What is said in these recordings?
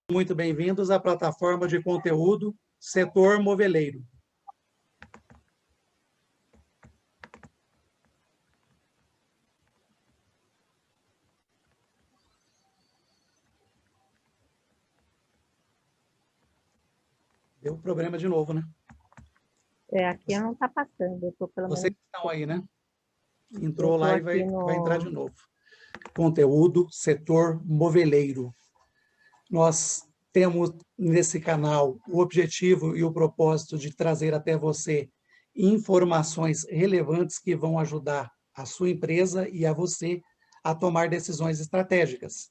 Muito bem-vindos à plataforma de conteúdo Setor Moveleiro. Deu problema de novo, né? Aqui não está passando, eu estou pelo menos... Vocês estão aí, né? Entrou lá e vai entrar de novo. Conteúdo Setor Moveleiro. Nós temos nesse canal o objetivo e o propósito de trazer até você informações relevantes que vão ajudar a sua empresa e a você a tomar decisões estratégicas.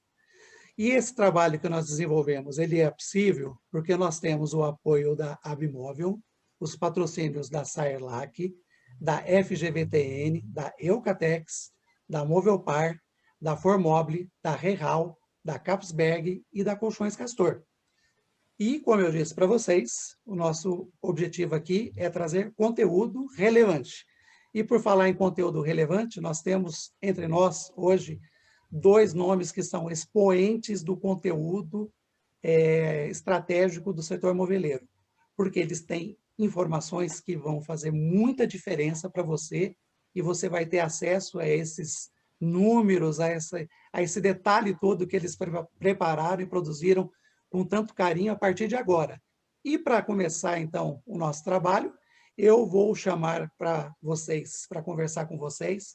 E esse trabalho que nós desenvolvemos, ele é possível porque nós temos o apoio da Abimóvel, os patrocínios da Saerlac, da FGVTN, da Eucatex, da Movelpar, da Formobile, da Real, da Capsberg e da Colchões Castor. E, como eu disse para vocês, o nosso objetivo aqui é trazer conteúdo relevante. E por falar em conteúdo relevante, nós temos entre nós, hoje, dois nomes que são expoentes do conteúdo estratégico do setor moveleiro, porque eles têm informações que vão fazer muita diferença para você e você vai ter acesso a esses números, a esse detalhe todo que eles prepararam e produziram com tanto carinho a partir de agora. E para começar, então, o nosso trabalho, eu vou chamar para vocês, para conversar com vocês,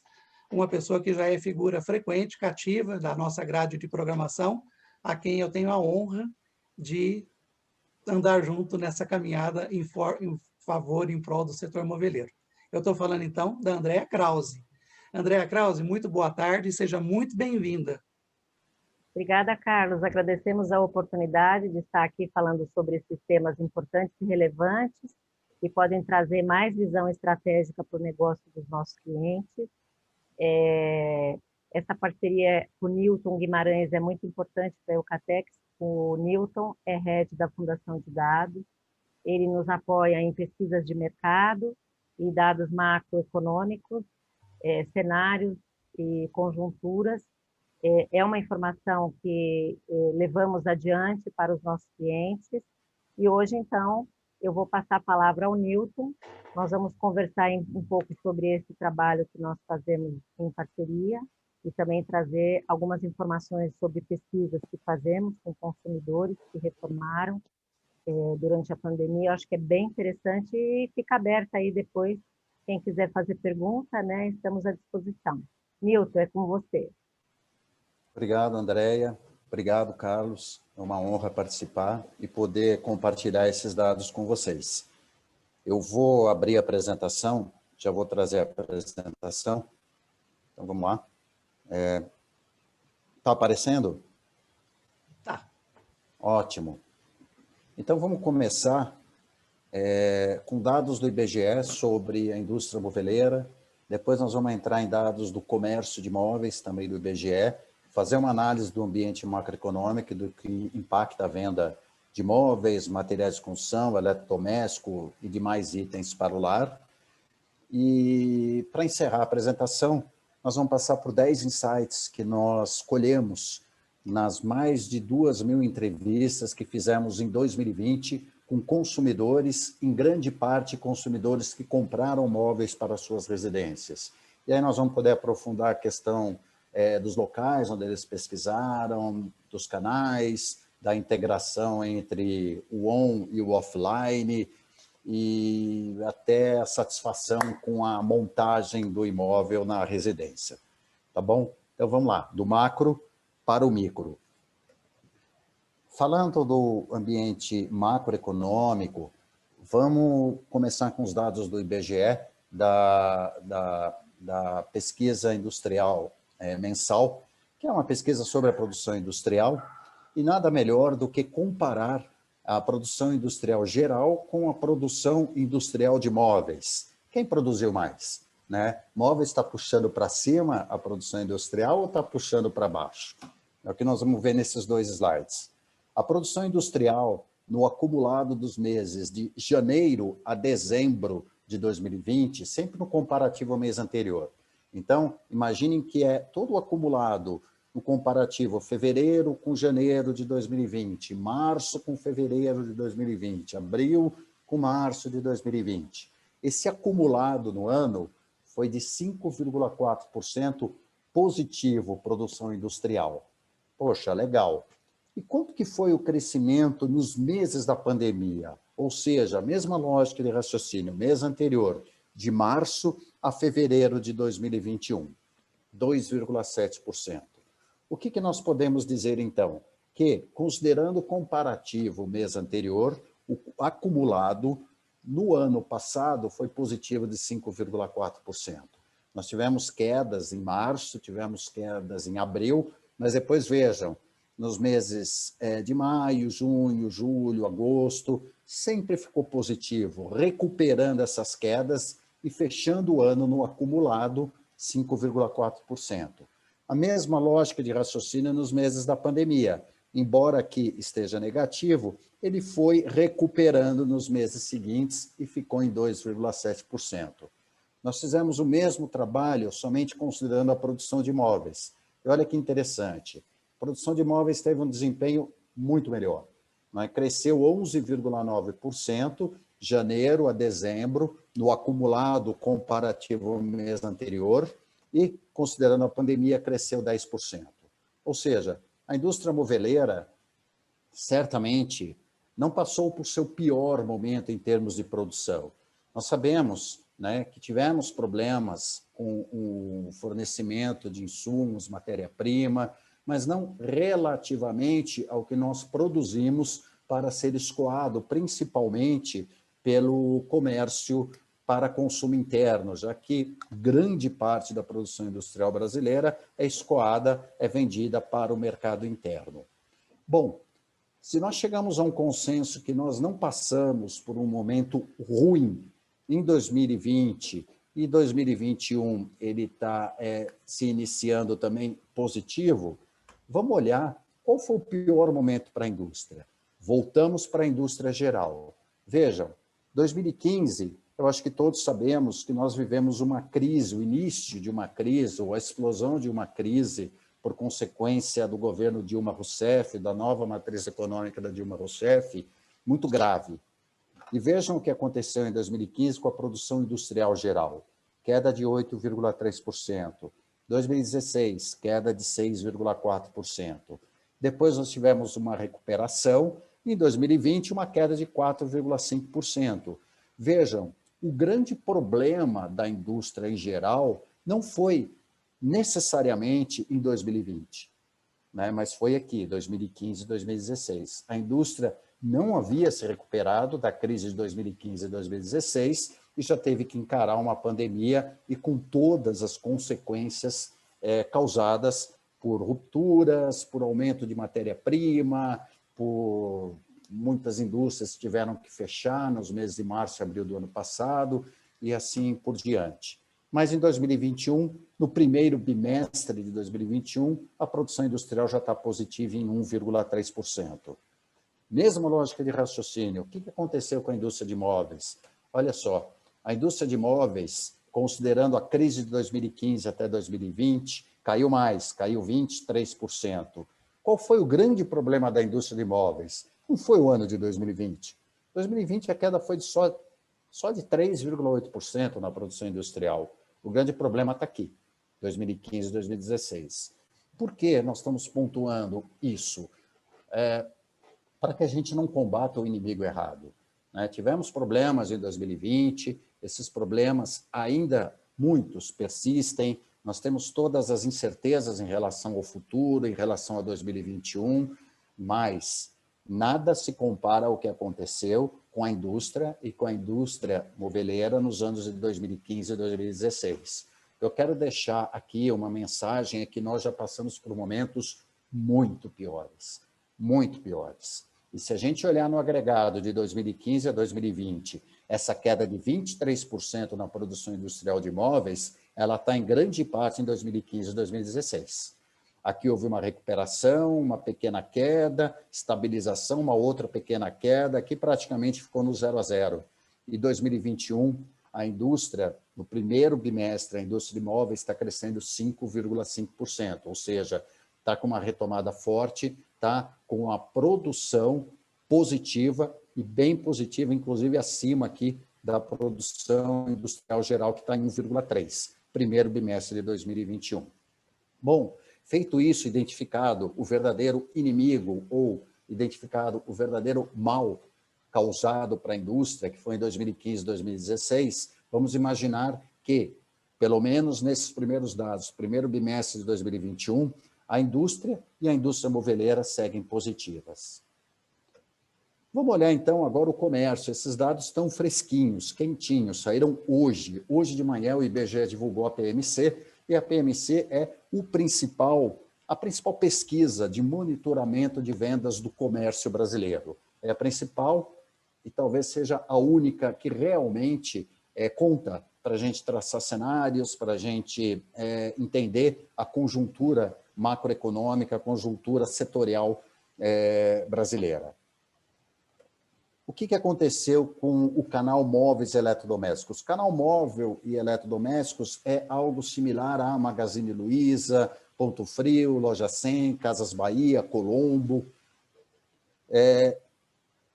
uma pessoa que já é figura frequente, cativa da nossa grade de programação, a quem eu tenho a honra de andar junto nessa caminhada em favor, em prol do setor moveleiro. Eu estou falando, então, da Andréa Krause. Andréa Krause, muito boa tarde e seja muito bem-vinda. Obrigada, Carlos. Agradecemos a oportunidade de estar aqui falando sobre esses temas importantes e relevantes que podem trazer mais visão estratégica para o negócio dos nossos clientes. Essa parceria com o Newton Guimarães é muito importante para a Eucatex. O Newton é head da Fundação de Dados, ele nos apoia em pesquisas de mercado e dados macroeconômicos, cenários e conjunturas. É uma informação que levamos adiante para os nossos clientes. E hoje, então, eu vou passar a palavra ao Newton. Nós vamos conversar um pouco sobre esse trabalho que nós fazemos em parceria e também trazer algumas informações sobre pesquisas que fazemos com consumidores que reformaram durante a pandemia. Eu acho que é bem interessante e fica aberta aí depois. Quem quiser fazer pergunta, né, estamos à disposição. Newton, é com você. Obrigado, Andréia. Obrigado, Carlos. É uma honra participar e poder compartilhar esses dados com vocês. Eu vou abrir a apresentação, já vou trazer a apresentação. Então, vamos lá. Está aparecendo? Tá. Ótimo. Então, vamos começar com dados do IBGE sobre a indústria moveleira. Depois nós vamos entrar em dados do comércio de imóveis, também do IBGE, fazer uma análise do ambiente macroeconômico, do que impacta a venda de imóveis, materiais de construção, eletrodoméstico e demais itens para o lar. E, para encerrar a apresentação, nós vamos passar por 10 insights que nós colhemos nas mais de 2.000 entrevistas que fizemos em 2020 com consumidores, em grande parte consumidores que compraram móveis para suas residências. E aí nós vamos poder aprofundar a questão dos locais onde eles pesquisaram, dos canais, da integração entre o on e o offline, e até a satisfação com a montagem do imóvel na residência. Tá bom? Então vamos lá, do macro para o micro. Falando do ambiente macroeconômico, vamos começar com os dados do IBGE, da pesquisa industrial mensal, que é uma pesquisa sobre a produção industrial, e nada melhor do que comparar a produção industrial geral com a produção industrial de móveis. Quem produziu mais? Né? Móveis está puxando para cima a produção industrial ou está puxando para baixo? É o que nós vamos ver nesses 2 slides. A produção industrial, no acumulado dos meses de janeiro a dezembro de 2020, sempre no comparativo ao mês anterior. Então, imaginem que é todo o acumulado no comparativo fevereiro com janeiro de 2020, março com fevereiro de 2020, abril com março de 2020. Esse acumulado no ano foi de 5,4% positivo, produção industrial. Poxa, legal. E quanto que foi o crescimento nos meses da pandemia? Ou seja, a mesma lógica de raciocínio, mês anterior, de março a fevereiro de 2021, 2,7%. O que nós podemos dizer, então? Que, considerando o comparativo mês anterior, o acumulado no ano passado foi positivo de 5,4%. Nós tivemos quedas em março, tivemos quedas em abril, mas depois vejam, nos meses de maio, junho, julho, agosto, sempre ficou positivo, recuperando essas quedas e fechando o ano no acumulado 5,4%. A mesma lógica de raciocínio nos meses da pandemia. Embora aqui esteja negativo, ele foi recuperando nos meses seguintes e ficou em 2,7%. Nós fizemos o mesmo trabalho somente considerando a produção de imóveis. E olha que interessante, a produção de imóveis teve um desempenho muito melhor. Cresceu 11,9%, janeiro a dezembro, no acumulado comparativo ao mês anterior, e, considerando a pandemia, cresceu 10%. Ou seja, a indústria moveleira certamente não passou por seu pior momento em termos de produção. Nós sabemos, né, que tivemos problemas com o fornecimento de insumos, matéria-prima, mas não relativamente ao que nós produzimos para ser escoado, principalmente pelo comércio para consumo interno, já que grande parte da produção industrial brasileira é escoada, é vendida para o mercado interno. Bom, se nós chegamos a um consenso que nós não passamos por um momento ruim em 2020 e 2021 ele está se iniciando também positivo, vamos olhar qual foi o pior momento para a indústria. Voltamos para a indústria geral. Vejam, 2015, eu acho que todos sabemos que nós vivemos uma crise, o início de uma crise, ou a explosão de uma crise por consequência do governo Dilma Rousseff, da nova matriz econômica da Dilma Rousseff, muito grave. E vejam o que aconteceu em 2015 com a produção industrial geral, queda de 8,3%. 2016, queda de 6,4%. Depois nós tivemos uma recuperação, e em 2020 uma queda de 4,5%. Vejam, o grande problema da indústria em geral não foi necessariamente em 2020, né? Mas foi aqui, 2015 e 2016. A indústria não havia se recuperado da crise de 2015 e 2016 e já teve que encarar uma pandemia e com todas as consequências causadas por rupturas, por aumento de matéria-prima, por muitas indústrias tiveram que fechar nos meses de março e abril do ano passado e assim por diante. Mas em 2021, no primeiro bimestre de 2021, a produção industrial já está positiva em 1,3%. Mesma lógica de raciocínio, o que aconteceu com a indústria de imóveis? Olha só, a indústria de imóveis, considerando a crise de 2015 até 2020, caiu mais, caiu 23%. Qual foi o grande problema da indústria de imóveis? Não foi o ano de 2020. 2020 a queda foi só de 3,8% na produção industrial. O grande problema está aqui, 2015 e 2016. Por que nós estamos pontuando isso? Para que a gente não combata o inimigo errado, né? Tivemos problemas em 2020, esses problemas ainda muitos persistem, nós temos todas as incertezas em relação ao futuro, em relação a 2021, mas nada se compara ao que aconteceu com a indústria e com a indústria moveleira nos anos de 2015 e 2016. Eu quero deixar aqui uma mensagem, é que nós já passamos por momentos muito piores, muito piores. E se a gente olhar no agregado de 2015 a 2020, essa queda de 23% na produção industrial de imóveis, ela está em grande parte em 2015 e 2016. Aqui houve uma recuperação, uma pequena queda, estabilização, uma outra pequena queda, aqui praticamente ficou no 0 a 0. E 2021, a indústria, no primeiro bimestre, a indústria de imóveis está crescendo 5,5%, ou seja, está com uma retomada forte, está com uma produção positiva e bem positiva, inclusive acima aqui da produção industrial geral, que está em 1,3%, primeiro bimestre de 2021. Bom, feito isso, identificado o verdadeiro inimigo ou identificado o verdadeiro mal causado para a indústria, que foi em 2015, 2016, vamos imaginar que, pelo menos nesses primeiros dados, primeiro bimestre de 2021, a indústria e a indústria moveleira seguem positivas. Vamos olhar, então, agora o comércio. Esses dados estão fresquinhos, quentinhos, saíram hoje. Hoje de manhã o IBGE divulgou a PMC, e a PMC é a principal pesquisa de monitoramento de vendas do comércio brasileiro. É a principal e talvez seja a única que realmente conta para a gente traçar cenários, para a gente entender a conjuntura macroeconômica, a conjuntura setorial brasileira. O que aconteceu com o canal móveis e eletrodomésticos? O canal móvel e eletrodomésticos é algo similar a Magazine Luiza, Ponto Frio, Loja 100, Casas Bahia, Colombo.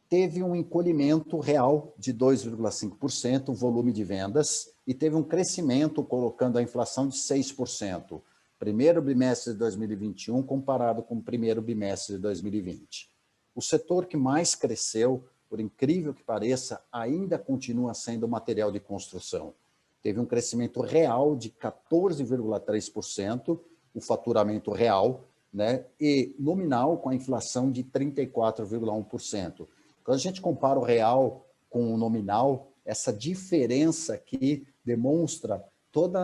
Teve um encolhimento real de 2,5%, o volume de vendas, e teve um crescimento, colocando a inflação de 6%. Primeiro bimestre de 2021 comparado com o primeiro bimestre de 2020. O setor que mais cresceu, por incrível que pareça, ainda continua sendo o material de construção. Teve um crescimento real de 14,3%, o faturamento real, né, e nominal com a inflação de 34,1%. Quando a gente compara o real com o nominal, essa diferença aqui demonstra todo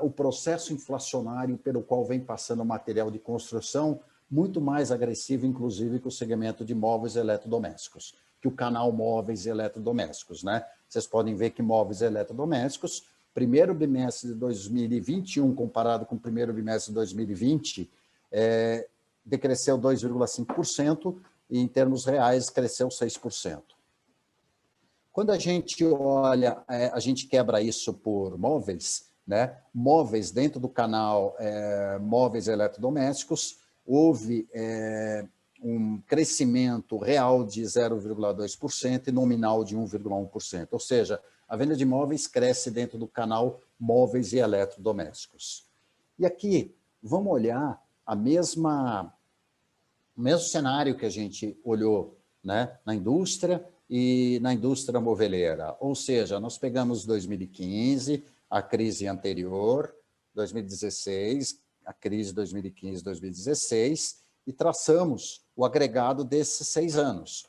o processo inflacionário pelo qual vem passando o material de construção, muito mais agressivo, inclusive, que o segmento de móveis e eletrodomésticos, que o canal móveis e eletrodomésticos, né? Vocês podem ver que móveis e eletrodomésticos, primeiro bimestre de 2021 comparado com o primeiro bimestre de 2020, decresceu 2,5% e, em termos reais, cresceu 6%. Quando a gente olha, a gente quebra isso por móveis, né? Móveis dentro do canal móveis e eletrodomésticos, houve um crescimento real de 0,2% e nominal de 1,1%. Ou seja, a venda de móveis cresce dentro do canal móveis e eletrodomésticos. E aqui, vamos olhar o mesmo cenário que a gente olhou, né, na indústria e na indústria moveleira. Ou seja, nós pegamos 2015, a crise anterior, 2016, a crise 2015-2016, e traçamos o agregado desses 6 anos.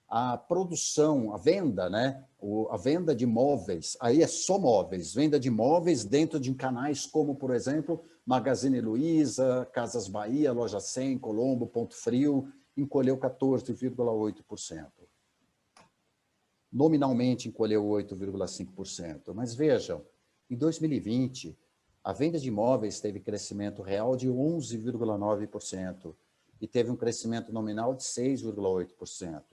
A produção, a venda, né? A venda de móveis, aí é só móveis, venda de móveis dentro de canais como, por exemplo, Magazine Luiza, Casas Bahia, Loja 100, Colombo, Ponto Frio, encolheu 14,8%. Nominalmente encolheu 8,5%. Mas vejam, em 2020, a venda de imóveis teve crescimento real de 11,9% e teve um crescimento nominal de 6,8%.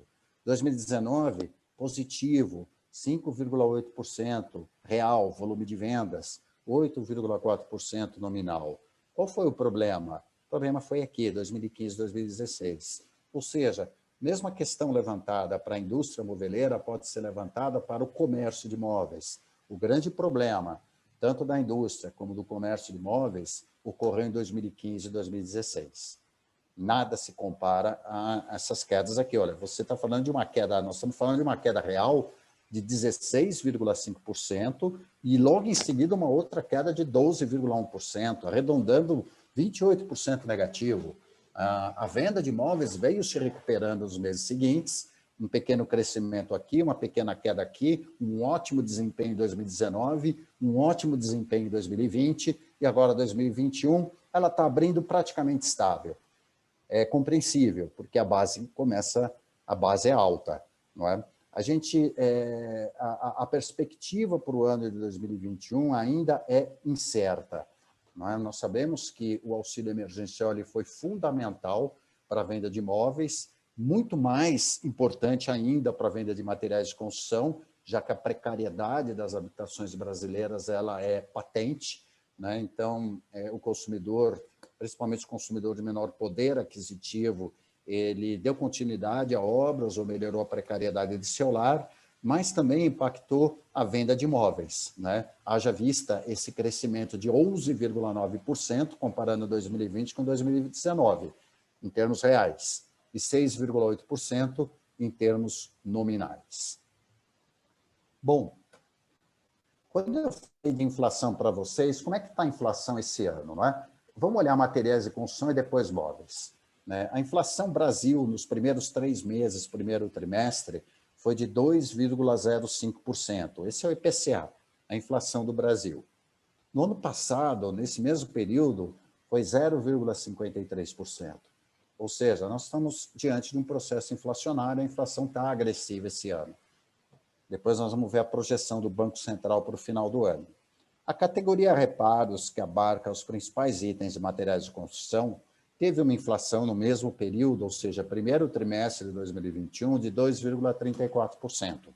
2019, positivo, 5,8% real, volume de vendas, 8,4% nominal. Qual foi o problema? O problema foi aqui, 2015, 2016. Ou seja, mesma questão levantada para a indústria moveleira pode ser levantada para o comércio de imóveis. O grande problema, tanto da indústria como do comércio de imóveis, ocorreu em 2015 e 2016. Nada se compara a essas quedas aqui. Olha, você está falando de uma queda, nós estamos falando de uma queda real de 16,5% e logo em seguida uma outra queda de 12,1%, arredondando 28% negativo. A venda de imóveis veio se recuperando nos meses seguintes, um pequeno crescimento aqui, uma pequena queda aqui, um ótimo desempenho em 2019, um ótimo desempenho em 2020 e agora 2021, ela está abrindo praticamente estável. É compreensível, porque a base é alta, não é? A perspectiva para o ano de 2021 ainda é incerta, não é? Nós sabemos que o auxílio emergencial ele foi fundamental para a venda de imóveis, muito mais importante ainda para a venda de materiais de construção, já que a precariedade das habitações brasileiras ela é patente, né? Então, o consumidor, principalmente o consumidor de menor poder aquisitivo, ele deu continuidade a obras ou melhorou a precariedade de seu lar, mas também impactou a venda de imóveis, né? Haja vista esse crescimento de 11,9%, comparando 2020 com 2019, em termos reais, e 6,8% em termos nominais. Bom, quando eu falei de inflação para vocês, como é que está a inflação esse ano, não é? Vamos olhar materiais de construção e depois móveis, né? A inflação Brasil, nos primeiros 3 meses, primeiro trimestre, foi de 2,05%. Esse é o IPCA, a inflação do Brasil. No ano passado, nesse mesmo período, foi 0,53%. Ou seja, nós estamos diante de um processo inflacionário, a inflação está agressiva esse ano. Depois nós vamos ver a projeção do Banco Central para o final do ano. A categoria reparos, que abarca os principais itens de materiais de construção, teve uma inflação no mesmo período, ou seja, primeiro trimestre de 2021, de 2,34%.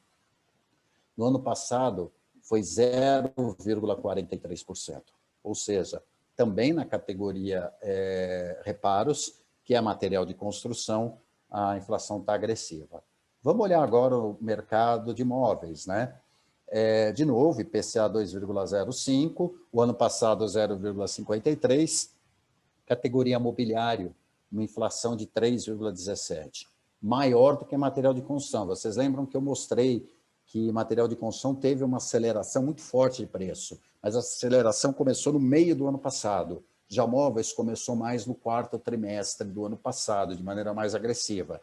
No ano passado, foi 0,43%. Ou seja, também na categoria reparos, que é material de construção, a inflação está agressiva. Vamos olhar agora o mercado de imóveis, né? De novo, IPCA 2,05, o ano passado 0,53%, categoria mobiliário, uma inflação de 3,17%, maior do que material de construção. Vocês lembram que eu mostrei que material de construção teve uma aceleração muito forte de preço, mas a aceleração começou no meio do ano passado. Já móveis começou mais no quarto trimestre do ano passado, de maneira mais agressiva.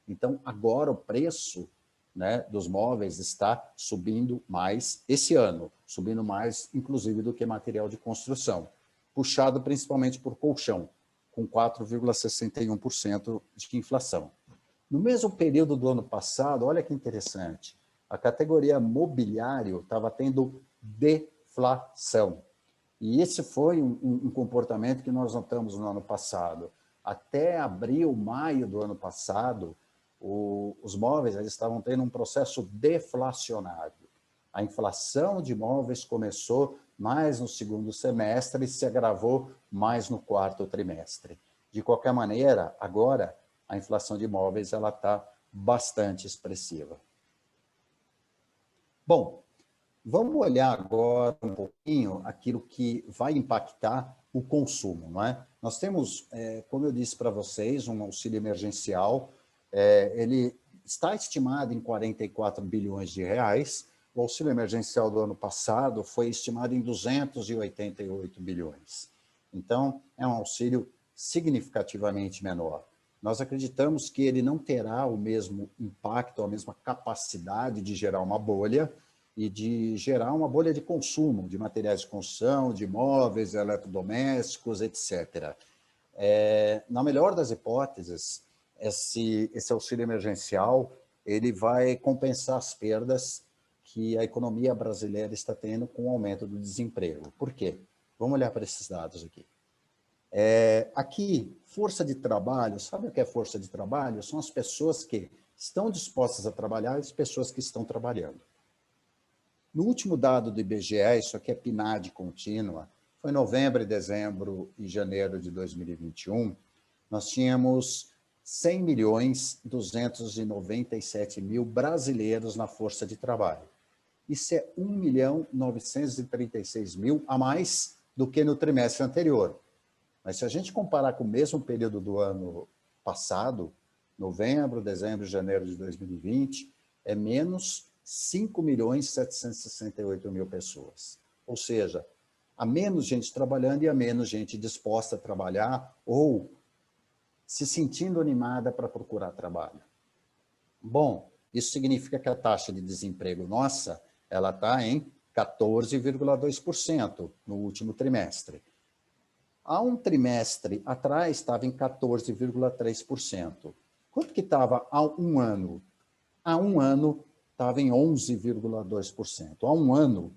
Então, agora o preço, né, dos móveis está subindo mais esse ano, subindo mais, inclusive, do que material de construção, puxado principalmente por colchão, com 4,61% de inflação. No mesmo período do ano passado, olha que interessante, a categoria mobiliário estava tendo deflação. E esse foi um comportamento que nós notamos no ano passado. Até abril, maio do ano passado, os móveis eles estavam tendo um processo deflacionário. A inflação de móveis começou mais no segundo semestre e se agravou mais no quarto trimestre. De qualquer maneira, agora, a inflação de imóveis está bastante expressiva. Bom, vamos olhar agora um pouquinho aquilo que vai impactar o consumo, não é? Nós temos, como eu disse para vocês, um auxílio emergencial, ele está estimado em 44 bilhões de reais, o auxílio emergencial do ano passado foi estimado em 288 bilhões. Então, é um auxílio significativamente menor. Nós acreditamos que ele não terá o mesmo impacto, a mesma capacidade de gerar uma bolha e de gerar uma bolha de consumo de materiais de construção, de imóveis, eletrodomésticos, etc. Na melhor das hipóteses, esse auxílio emergencial ele vai compensar as perdas que a economia brasileira está tendo com o aumento do desemprego. Por quê? Vamos olhar para esses dados aqui. Aqui, força de trabalho, sabe o que é força de trabalho? São as pessoas que estão dispostas a trabalhar e as pessoas que estão trabalhando. No último dado do IBGE, isso aqui é PNAD contínua, foi novembro, dezembro e janeiro de 2021, nós tínhamos 100.297.000 brasileiros na força de trabalho. Isso é 1.936.000 a mais do que no trimestre anterior. Mas se a gente comparar com o mesmo período do ano passado, novembro, dezembro e janeiro de 2020, é menos 5.768.000 pessoas. Ou seja, há menos gente trabalhando e há menos gente disposta a trabalhar ou se sentindo animada para procurar trabalho. Bom, isso significa que a taxa de desemprego nossa ela está em 14,2% no último trimestre. Há um trimestre atrás estava em 14,3%. Quanto que estava há um ano? Há um ano estava em 11,2%. Há um ano,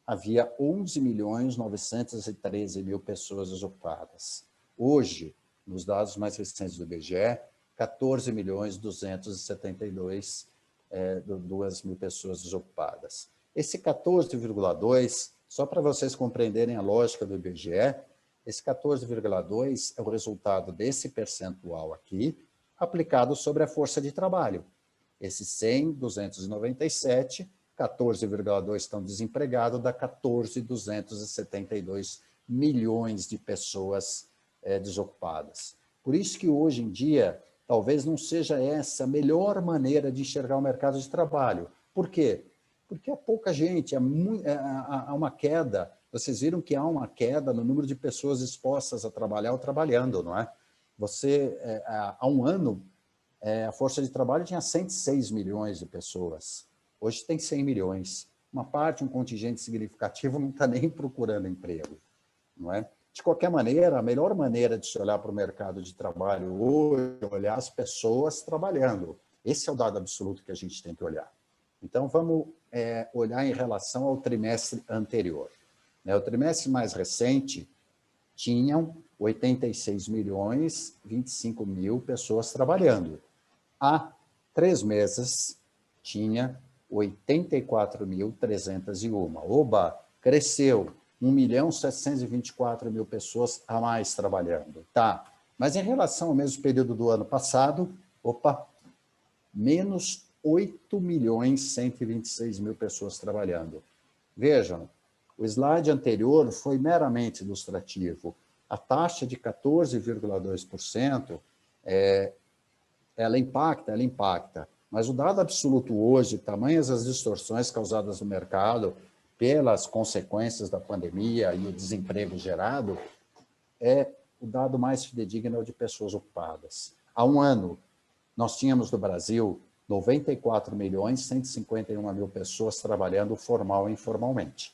havia 11.913.000 pessoas desocupadas. Hoje, nos dados mais recentes do IBGE, 14.272.000 pessoas desocupadas. Esse 14,2, só para vocês compreenderem a lógica do IBGE, esse 14,2 é o resultado desse percentual aqui, aplicado sobre a força de trabalho. Esse 100.297, 14,2 estão desempregados, dá 14.272 milhões de pessoas desocupadas. Por isso que hoje em dia, talvez não seja essa a melhor maneira de enxergar o mercado de trabalho. Por quê? Porque há pouca gente, há uma queda. Vocês viram que há uma queda no número de pessoas expostas a trabalhar ou trabalhando, não é? Há um ano, a força de trabalho tinha 106 milhões de pessoas. Hoje tem 100 milhões. Uma parte, um contingente significativo, não está nem procurando emprego, não é? De qualquer maneira, a melhor maneira de se olhar para o mercado de trabalho hoje é olhar as pessoas trabalhando. Esse é o dado absoluto que a gente tem que olhar. Então, vamos olhar em relação ao trimestre anterior. O trimestre mais recente tinham 86.025.000 pessoas trabalhando. Há 3 meses, tinha 84.301. Oba, cresceu 1.724.000 pessoas a mais trabalhando. Tá, mas em relação ao mesmo período do ano passado, menos 8.126.000 pessoas trabalhando. Vejam, o slide anterior foi meramente ilustrativo. A taxa de 14,2%, ela impacta. Mas o dado absoluto hoje, tamanhas as distorções causadas no mercado pelas consequências da pandemia e o desemprego gerado, é o dado mais fidedigno de pessoas ocupadas. Há um ano, nós tínhamos no Brasil 94.151.000 pessoas trabalhando formal e informalmente.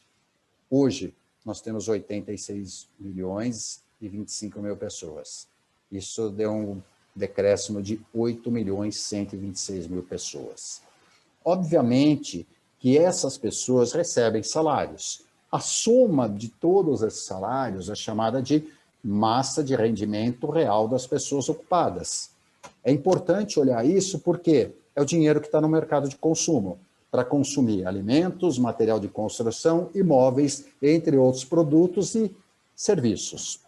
Hoje, nós temos 86.025.000 pessoas. Isso deu um decréscimo de 8.126.000 pessoas. Obviamente que essas pessoas recebem salários. A soma de todos esses salários é chamada de massa de rendimento real das pessoas ocupadas. É importante olhar isso porque é o dinheiro que está no mercado de consumo, para consumir alimentos, material de construção, imóveis, entre outros produtos e serviços.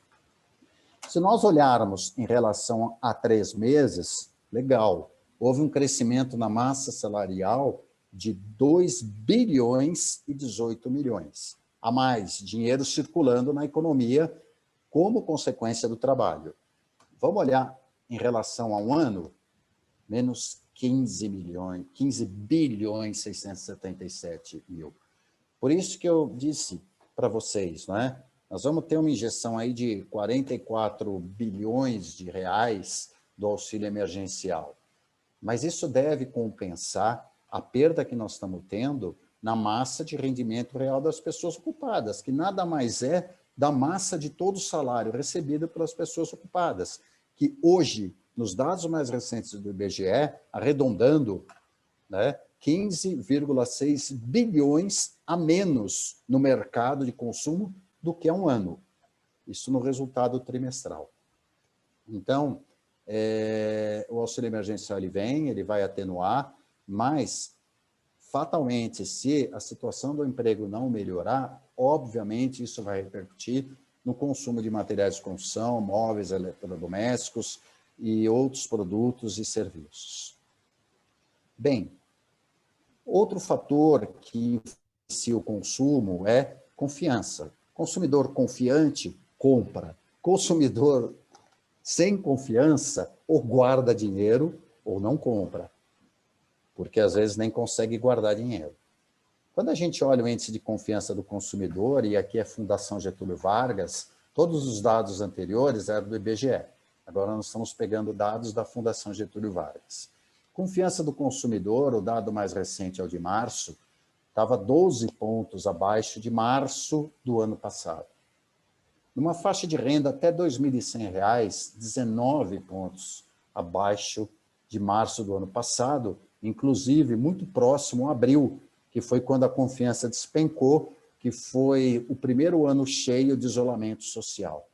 Se nós olharmos em relação a 3 meses, legal, houve um crescimento na massa salarial de 2 bilhões e 18 milhões. A mais dinheiro circulando na economia como consequência do trabalho. Vamos olhar em relação a um ano, menos 15 bilhões 677 mil. Por isso que eu disse para vocês, não é? Nós vamos ter uma injeção aí de 44 bilhões de reais do auxílio emergencial. Mas isso deve compensar a perda que nós estamos tendo na massa de rendimento real das pessoas ocupadas, que nada mais é da massa de todo o salário recebido pelas pessoas ocupadas, que hoje, nos dados mais recentes do IBGE, arredondando, né, 15,6 bilhões a menos no mercado de consumo do que há um ano. Isso no resultado trimestral. Então, o auxílio emergencial ele vai atenuar, mas, fatalmente, se a situação do emprego não melhorar, obviamente isso vai repercutir no consumo de materiais de construção, móveis, eletrodomésticos e outros produtos e serviços. Bem, outro fator que influencia o consumo é confiança. Consumidor confiante, compra. Consumidor sem confiança, ou guarda dinheiro ou não compra, porque às vezes nem consegue guardar dinheiro. Quando a gente olha o índice de confiança do consumidor, e aqui é a Fundação Getúlio Vargas, todos os dados anteriores eram do IBGE. Agora nós estamos pegando dados da Fundação Getúlio Vargas. Confiança do consumidor, o dado mais recente é o de março, estava 12 pontos abaixo de março do ano passado. Numa faixa de renda até R$ 2.100, 19 pontos abaixo de março do ano passado, inclusive muito próximo a abril, que foi quando a confiança despencou, que foi o primeiro ano cheio de isolamento social.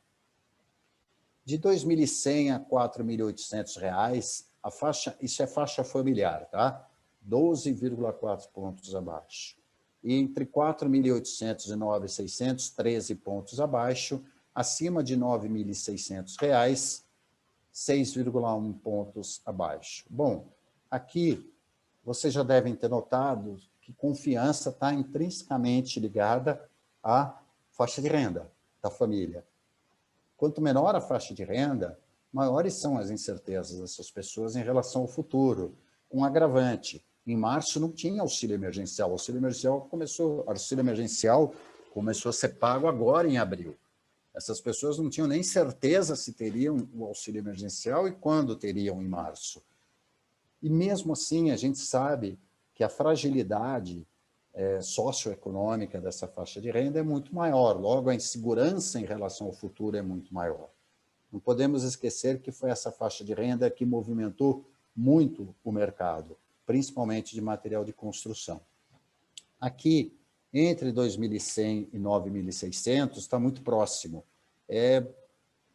De R$ 2.100 a R$ 4.800, a faixa, isso é faixa familiar, tá? 12,4 pontos abaixo. E entre 4.800 e 9.600, 13 pontos abaixo. Acima de R$ 9.600, 6,1 pontos abaixo. Bom, aqui vocês já devem ter notado que confiança está intrinsecamente ligada à faixa de renda da família. Quanto menor a faixa de renda, maiores são as incertezas dessas pessoas em relação ao futuro. Um agravante, em março não tinha auxílio emergencial. O auxílio emergencial começou a ser pago agora em abril. Essas pessoas não tinham nem certeza se teriam o auxílio emergencial e quando teriam em março. E mesmo assim, a gente sabe que a fragilidade socioeconômica dessa faixa de renda é muito maior, logo a insegurança em relação ao futuro é muito maior. Não podemos esquecer que foi essa faixa de renda que movimentou muito o mercado, principalmente de material de construção. Aqui, entre 2.100 e 9.600, está muito próximo. É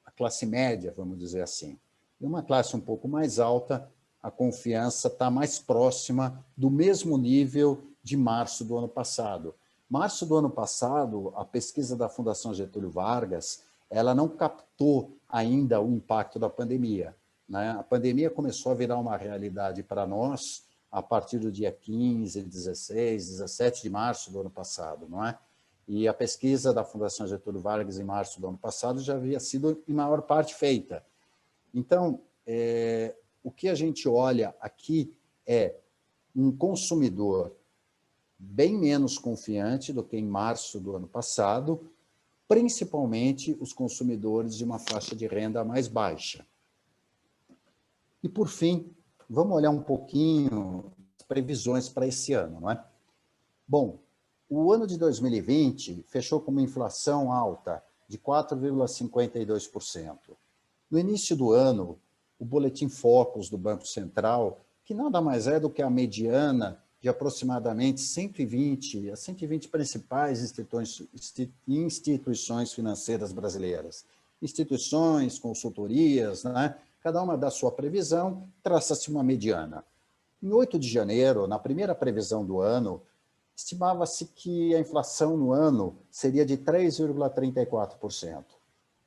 a classe média, vamos dizer assim. E uma classe um pouco mais alta, a confiança está mais próxima do mesmo nível de março do ano passado. Março do ano passado, a pesquisa da Fundação Getúlio Vargas, ela não captou ainda o impacto da pandemia, né? A pandemia começou a virar uma realidade para nós a partir do dia 15, 16, 17 de março do ano passado, não é? E a pesquisa da Fundação Getúlio Vargas em março do ano passado já havia sido, em maior parte, feita. Então, o que a gente olha aqui é um consumidor bem menos confiante do que em março do ano passado, principalmente os consumidores de uma faixa de renda mais baixa. E, por fim, vamos olhar um pouquinho as previsões para esse ano, não é? Bom, o ano de 2020 fechou com uma inflação alta de 4,52%. No início do ano, o Boletim Focus do Banco Central, que nada mais é do que a mediana de aproximadamente 120 principais instituições financeiras brasileiras. Instituições, consultorias, né? Cada uma da sua previsão, traça-se uma mediana. Em 8 de janeiro, na primeira previsão do ano, estimava-se que a inflação no ano seria de 3,34%.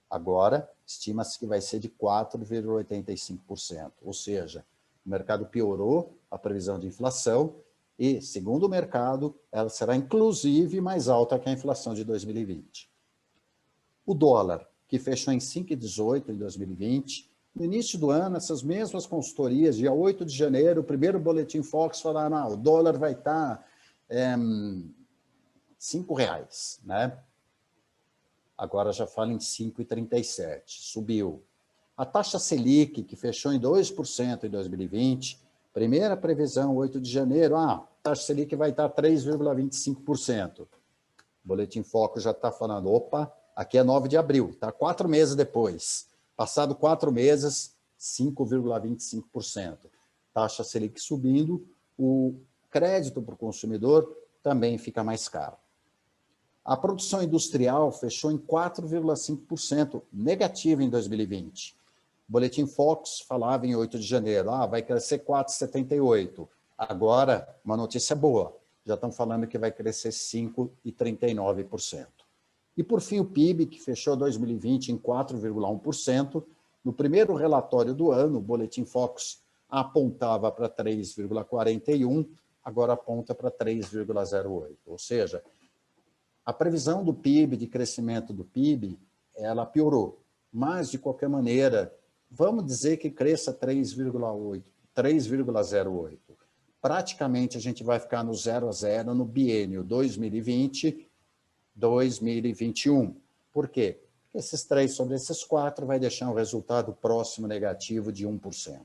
Agora, estima-se que vai ser de 4,85%. Ou seja, o mercado piorou a previsão de inflação e, segundo o mercado, ela será inclusive mais alta que a inflação de 2020. O dólar, que fechou em 5,18 em 2020, no início do ano, essas mesmas consultorias, dia 8 de janeiro, o primeiro boletim Focus falaram, o dólar vai estar R$ 5,00, né? Agora já fala em 5,37, subiu. A taxa Selic, que fechou em 2% em 2020, primeira previsão, 8 de janeiro, a taxa Selic vai estar 3,25%. O Boletim Focus já está falando, opa, aqui é 9 de abril, tá? 4 meses depois. Passado 4 meses, 5,25%. Taxa Selic subindo, o crédito para o consumidor também fica mais caro. A produção industrial fechou em 4,5% negativa em 2020. O Boletim Focus falava em 8 de janeiro, vai crescer 4,78%. Agora, uma notícia boa, já estão falando que vai crescer 5,39%. E, por fim, o PIB, que fechou 2020 em 4,1%. No primeiro relatório do ano, o Boletim Focus apontava para 3,41%, agora aponta para 3,08%. Ou seja, a previsão do PIB, de crescimento do PIB, ela piorou. Mas, de qualquer maneira, vamos dizer que cresça 3,08%, 3,08%. Praticamente, a gente vai ficar no 0 a 0 no biênio 2020-2021. Por quê? Porque esses 3 sobre esses 4 vai deixar um resultado próximo negativo de 1%,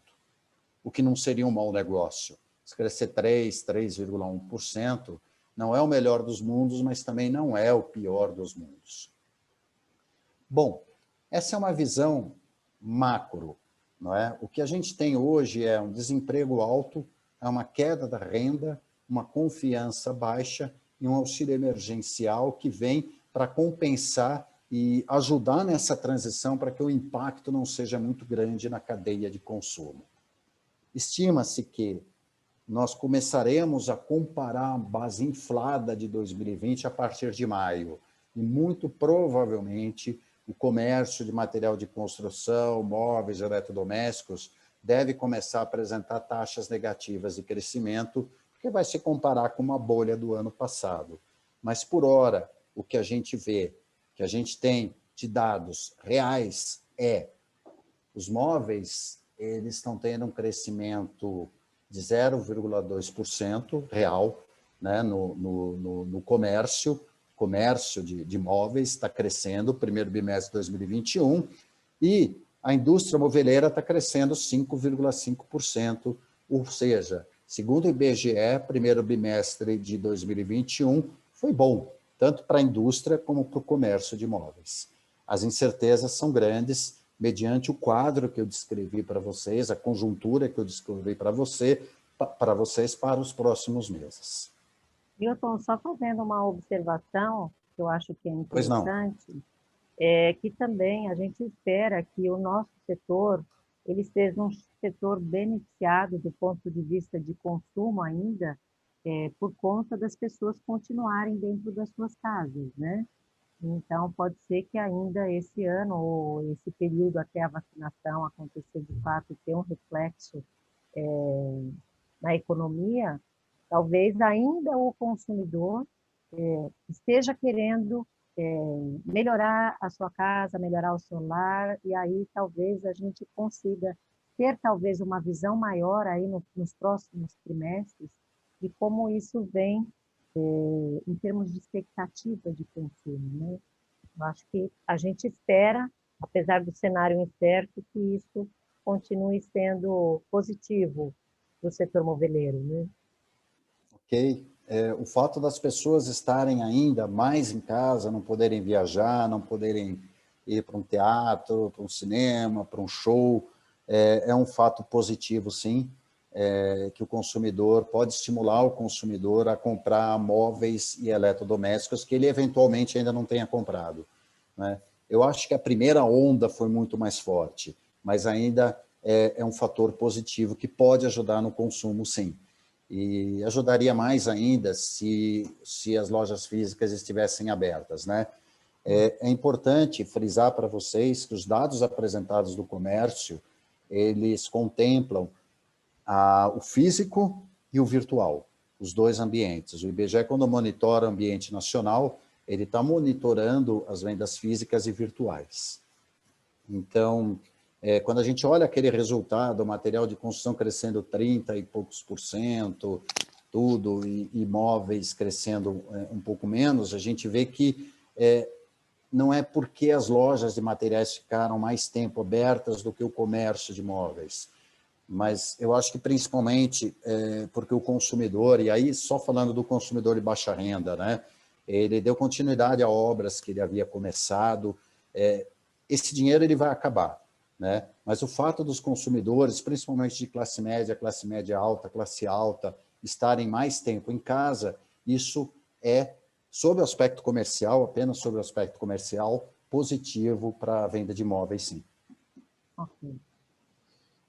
o que não seria um mau negócio. Se crescer 3,1%, não é o melhor dos mundos, mas também não é o pior dos mundos. Bom, essa é uma visão macro, não é? O que a gente tem hoje é um desemprego alto, é uma queda da renda, uma confiança baixa e um auxílio emergencial que vem para compensar e ajudar nessa transição para que o impacto não seja muito grande na cadeia de consumo. Estima-se que nós começaremos a comparar a base inflada de 2020 a partir de maio, e muito provavelmente o comércio de material de construção, móveis, eletrodomésticos, deve começar a apresentar taxas negativas de crescimento, porque vai se comparar com uma bolha do ano passado. Mas, por hora, o que a gente vê, que a gente tem de dados reais os móveis, eles estão tendo um crescimento de 0,2% real, né, no comércio de móveis está crescendo, primeiro bimestre de 2021, e a indústria moveleira está crescendo 5,5%, ou seja, segundo o IBGE, primeiro bimestre de 2021 foi bom, tanto para a indústria como para o comércio de imóveis. As incertezas são grandes, mediante o quadro que eu descrevi para vocês, a conjuntura que eu descrevi para vocês para os próximos meses. Milton, só fazendo uma observação, que eu acho que é Pois não. interessante, que também a gente espera que o nosso setor ele seja um setor beneficiado do ponto de vista de consumo ainda, por conta das pessoas continuarem dentro das suas casas, né? Então, pode ser que ainda esse ano, ou esse período até a vacinação acontecer de fato, ter um reflexo na economia, talvez ainda o consumidor esteja querendo melhorar a sua casa, melhorar o seu lar, e aí talvez a gente consiga ter talvez uma visão maior aí nos próximos trimestres de como isso vem em termos de expectativa de consumo, né? Eu acho que a gente espera, apesar do cenário incerto, que isso continue sendo positivo para o setor moveleiro, né? Ok. O fato das pessoas estarem ainda mais em casa, não poderem viajar, não poderem ir para um teatro, para um cinema, para um show, é um fato positivo, sim, que o consumidor pode estimular o consumidor a comprar móveis e eletrodomésticos que ele eventualmente ainda não tenha comprado, né? Eu acho que a primeira onda foi muito mais forte, mas ainda é um fator positivo que pode ajudar no consumo, sim. E ajudaria mais ainda se as lojas físicas estivessem abertas, né? É importante frisar para vocês que os dados apresentados do comércio, eles contemplam o físico e o virtual, os dois ambientes. O IBGE, quando monitora o ambiente nacional, ele está monitorando as vendas físicas e virtuais. Então, quando a gente olha aquele resultado, o material de construção crescendo 30 e poucos %, tudo, e imóveis crescendo um pouco menos, a gente vê que não é porque as lojas de materiais ficaram mais tempo abertas do que o comércio de imóveis, mas eu acho que principalmente porque o consumidor, e aí só falando do consumidor de baixa renda, né, ele deu continuidade a obras que ele havia começado, esse dinheiro ele vai acabar, né? Mas o fato dos consumidores, principalmente de classe média alta, classe alta, estarem mais tempo em casa, isso é, sob o aspecto comercial, apenas sob o aspecto comercial, positivo para a venda de imóveis, sim. Okay.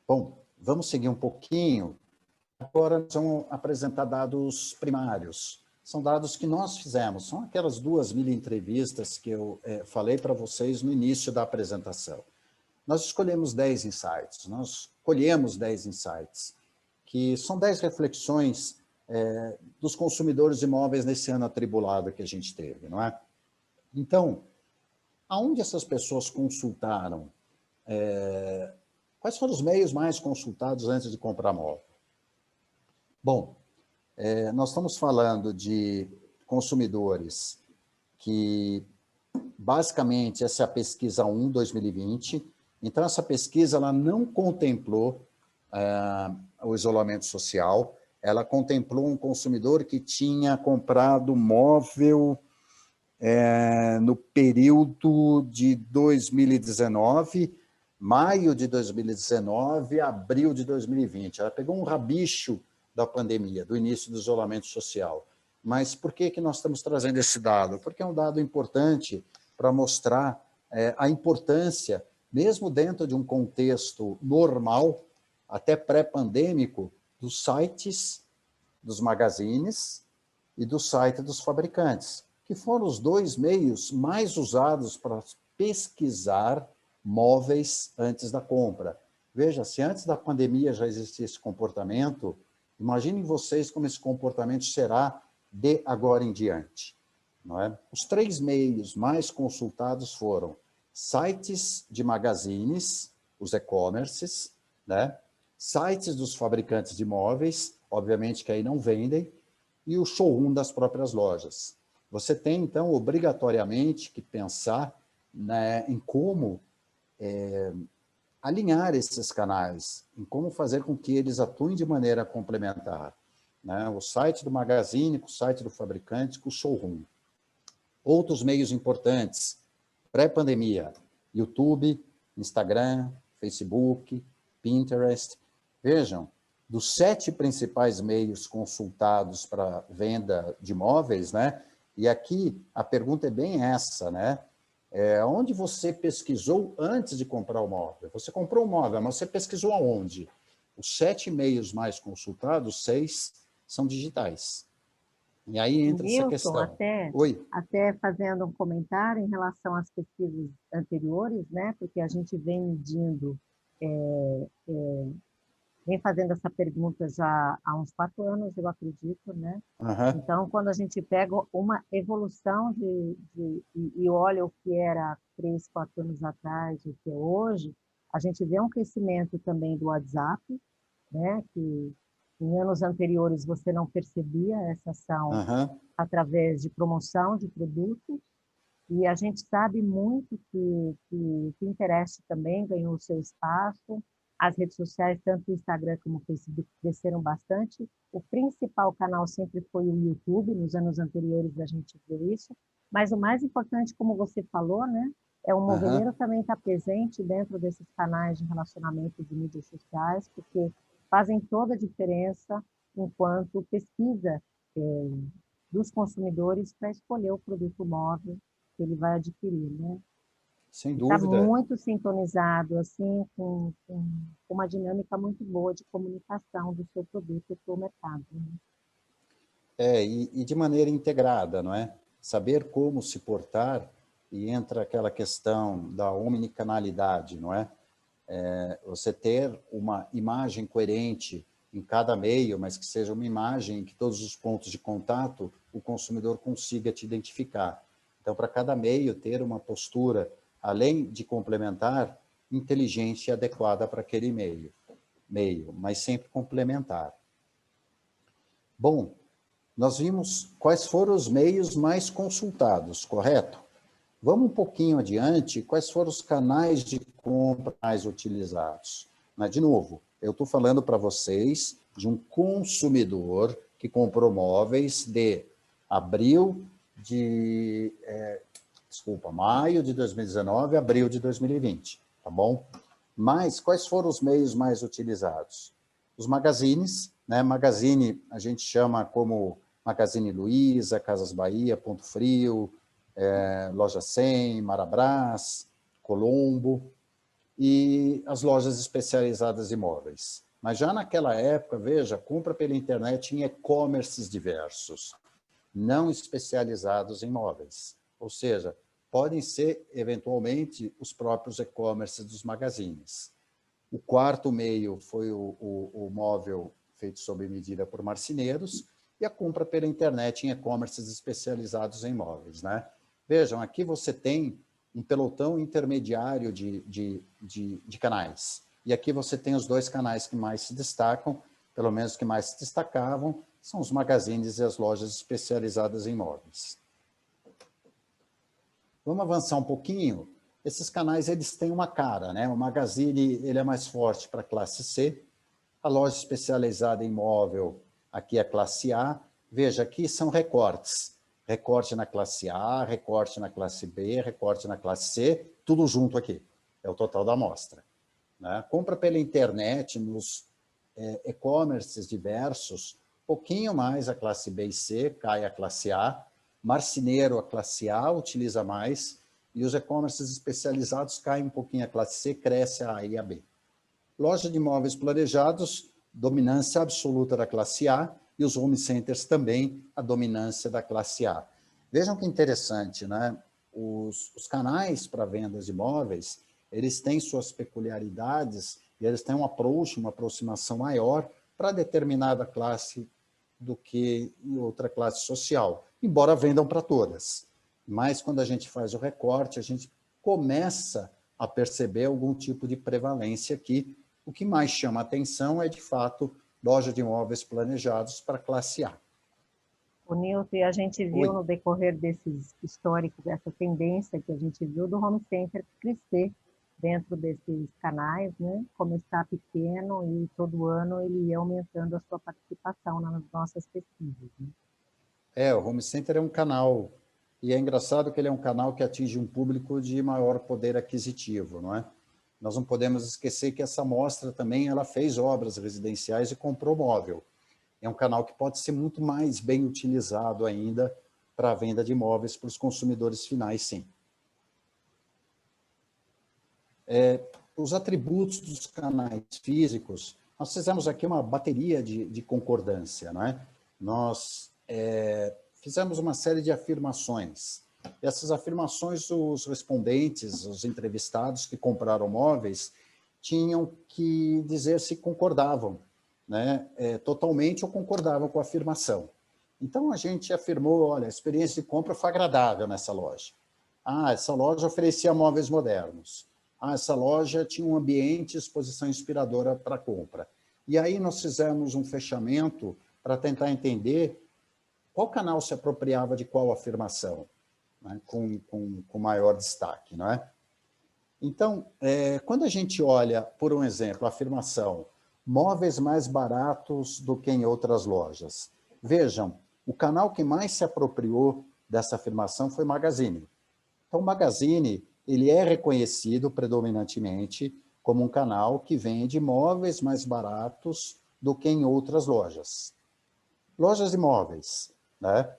Bom, vamos seguir um pouquinho. Agora nós vamos apresentar dados primários. São dados que nós fizemos, são aquelas 2.000 entrevistas que eu falei para vocês no início da apresentação. Nós escolhemos 10 insights, nós colhemos 10 insights, que são 10 reflexões dos consumidores de imóveis nesse ano atribulado que a gente teve, não é? Então, aonde essas pessoas consultaram? Quais foram os meios mais consultados antes de comprar móvel? Bom, nós estamos falando de consumidores que, basicamente, essa é a pesquisa 1, 2020. Então, essa pesquisa ela não contemplou o isolamento social, ela contemplou um consumidor que tinha comprado móvel no período de 2019, maio de 2019, abril de 2020. Ela pegou um rabicho da pandemia, do início do isolamento social. Mas por que nós estamos trazendo esse dado? Porque é um dado importante para mostrar a importância, mesmo dentro de um contexto normal, até pré-pandêmico, dos sites, dos magazines e do site dos fabricantes, que foram os dois meios mais usados para pesquisar móveis antes da compra. Veja, se antes da pandemia já existia esse comportamento, imaginem vocês como esse comportamento será de agora em diante. Não é? Os 3 meios mais consultados foram sites de magazines, os e-commerces, né? Sites dos fabricantes de móveis, obviamente que aí não vendem, e o showroom das próprias lojas. Você tem, então, obrigatoriamente que pensar, né, em como alinhar esses canais, em como fazer com que eles atuem de maneira complementar. Né? O site do magazine, com o site do fabricante, com o showroom. Outros meios importantes, pré-pandemia, YouTube, Instagram, Facebook, Pinterest. Vejam, dos 7 principais meios consultados para venda de imóveis, né? E aqui a pergunta é bem essa, né? Onde você pesquisou antes de comprar o móvel? Você comprou o móvel, mas você pesquisou aonde? Os 7 meios mais consultados, 6 são digitais. E aí entra essa questão. Até fazendo um comentário em relação às pesquisas anteriores, né? Porque a gente vem medindo, vem fazendo essa pergunta já há uns 4 anos, eu acredito, né? Uhum. Então, quando a gente pega uma evolução e olha o que era 3, 4 anos atrás, o que é hoje, a gente vê um crescimento também do WhatsApp, né? Que em anos anteriores você não percebia essa ação através de promoção de produtos, e a gente sabe muito que o Pinterest também ganhou o seu espaço, as redes sociais, tanto o Instagram como o Facebook, cresceram bastante. O principal canal sempre foi o YouTube, nos anos anteriores a gente viu isso, mas o mais importante, como você falou, né, é o moveleiro também estar presente dentro desses canais de relacionamento de mídias sociais, porque fazem toda a diferença enquanto pesquisa dos consumidores para escolher o produto móvel que ele vai adquirir, né? Sem Está dúvida. muito sintonizado, assim, com uma dinâmica muito boa de comunicação do seu produto para o mercado. Né? E de maneira integrada, não é? Saber como se portar, e entra aquela questão da omnicanalidade, não é? Você ter uma imagem coerente em cada meio, mas que seja uma imagem em que todos os pontos de contato o consumidor consiga te identificar. Então, para cada meio, ter uma postura, além de complementar, inteligente e adequada para aquele meio, mas sempre complementar. Bom, nós vimos quais foram os meios mais consultados, correto? Vamos um pouquinho adiante, quais foram os canais de compra mais utilizados? Mas, de novo, eu estou falando para vocês de um consumidor que comprou móveis de maio de 2019 a abril de 2020, tá bom? Mas quais foram os meios mais utilizados? Os magazines, né? Magazine a gente chama como Magazine Luiza, Casas Bahia, Ponto Frio, Loja 100, Marabras, Colombo, e as lojas especializadas em imóveis. Mas já naquela época, veja, compra pela internet em e-commerces diversos, não especializados em imóveis. Ou seja, podem ser, eventualmente, os próprios e-commerces dos magazines. O 4º meio foi o móvel feito sob medida por marceneiros, e a compra pela internet em e-commerces especializados em imóveis, né? Vejam, aqui você tem um pelotão intermediário de canais. E aqui você tem os 2 canais que mais se destacam, pelo menos que mais se destacavam, são os magazines e as lojas especializadas em imóveis. Vamos avançar um pouquinho. Esses canais, eles têm uma cara, né? O magazine, ele é mais forte para a classe C, a loja especializada em imóvel, aqui é a classe A. Veja, aqui são recortes. Recorte na classe A, recorte na classe B, recorte na classe C, tudo junto aqui. É o total da amostra. Né? Compra pela internet, nos e-commerces diversos, pouquinho mais a classe B e C, cai a classe A, marceneiro a classe A utiliza mais, e os e-commerces especializados caem um pouquinho a classe C, cresce a A e a B. Loja de imóveis planejados, dominância absoluta da classe A, e os home centers também, a dominância da classe A. Vejam que interessante, né? Os canais para vendas de imóveis, eles têm suas peculiaridades e eles têm um approach, uma aproximação maior para determinada classe do que em outra classe social, embora vendam para todas. Mas quando a gente faz o recorte, a gente começa a perceber algum tipo de prevalência aqui. O que mais chama a atenção é, de fato, loja de imóveis planejados para classe A. O Nilton, e a gente viu no decorrer desses históricos, dessa tendência que a gente viu do home center crescer dentro desses canais, né? Começar pequeno e todo ano ele ia aumentando a sua participação nas nossas pesquisas. Né? O home center é um canal, e é engraçado que ele é um canal que atinge um público de maior poder aquisitivo, não é? Nós não podemos esquecer que essa amostra também ela fez obras residenciais e comprou móvel. É um canal que pode ser muito mais bem utilizado ainda para a venda de imóveis para os consumidores finais, sim. Os atributos dos canais físicos, nós fizemos aqui uma bateria de concordância, não é? Nós fizemos uma série de afirmações. Essas afirmações, os respondentes, os entrevistados que compraram móveis, tinham que dizer se concordavam, né? Totalmente ou concordavam com a afirmação. Então, a gente afirmou, olha, a experiência de compra foi agradável nessa loja. Essa loja oferecia móveis modernos. Essa loja tinha um ambiente e exposição inspiradora para compra. E aí nós fizemos um fechamento para tentar entender qual canal se apropriava de qual afirmação, né, com maior destaque. Não é? Então, quando a gente olha, por um exemplo, a afirmação móveis mais baratos do que em outras lojas, vejam, o canal que mais se apropriou dessa afirmação foi Magazine. Então, o Magazine ele é reconhecido predominantemente como um canal que vende móveis mais baratos do que em outras lojas. Lojas de imóveis, né?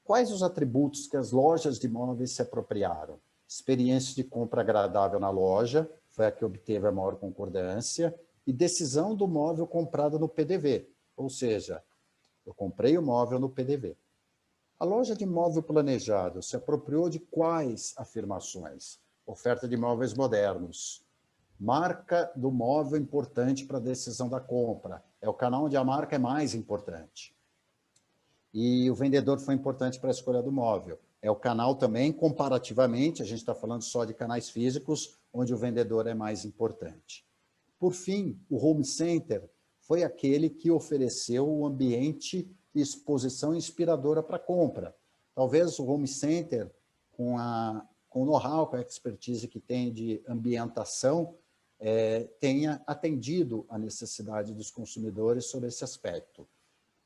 Quais os atributos que as lojas de imóveis se apropriaram? Experiência de compra agradável na loja, foi a que obteve a maior concordância, e decisão do móvel comprado no PDV, ou seja, eu comprei o móvel no PDV. A loja de imóvel planejado se apropriou de quais afirmações? Oferta de imóveis modernos. Marca do móvel importante para a decisão da compra. É o canal onde a marca é mais importante. E o vendedor foi importante para a escolha do móvel. É o canal também, comparativamente, a gente está falando só de canais físicos, onde o vendedor é mais importante. Por fim, o home center foi aquele que ofereceu o ambiente e exposição inspiradora para compra. Talvez o home center, com o know-how, com a expertise que tem de ambientação, tenha atendido a necessidade dos consumidores sobre esse aspecto.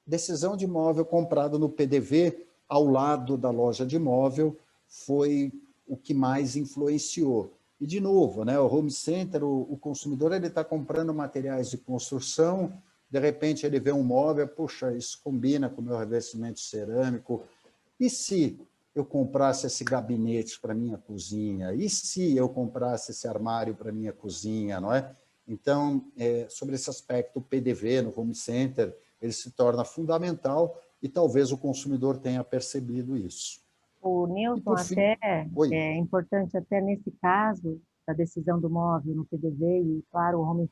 Decisão de imóvel comprado no PDV, ao lado da loja de imóvel, foi o que mais influenciou. E, de novo, né, o home center, o consumidor está comprando materiais de construção, de repente ele vê um móvel, puxa, isso combina com o meu revestimento cerâmico. E se eu comprasse esse gabinete para minha cozinha? E se eu comprasse esse armário para minha cozinha? Não é? Então, sobre esse aspecto, o PDV no home center, ele se torna fundamental e talvez o consumidor tenha percebido isso. O Nilton, até é importante, até nesse caso da decisão do móvel no PDV, e claro, o home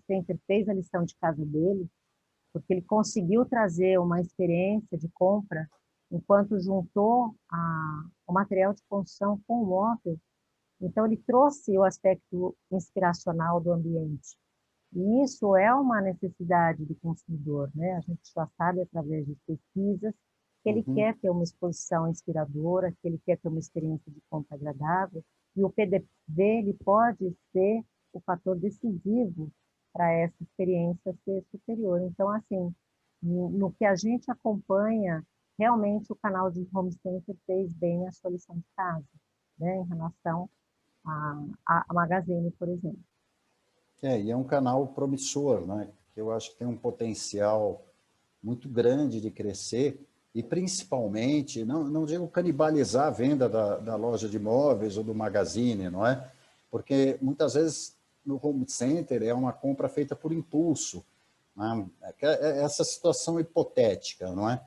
center fez a lição de casa dele, porque ele conseguiu trazer uma experiência de compra enquanto juntou o material de construção com o móvel. Então, ele trouxe o aspecto inspiracional do ambiente. E isso é uma necessidade do consumidor, né? A gente já sabe, através de pesquisas, que ele quer ter uma exposição inspiradora, que ele quer ter uma experiência de compra agradável, e o PDV ele pode ser o fator decisivo para essa experiência ser superior. Então, assim, no que a gente acompanha, realmente o canal de home center fez bem a sua lição de casa, né? Em relação a Magazine, por exemplo. E é um canal promissor, né? Que eu acho que tem um potencial muito grande de crescer, e principalmente, não digo canibalizar a venda da loja de imóveis ou do Magazine, não é? Porque muitas vezes no home center é uma compra feita por impulso, né? Essa situação hipotética, não é?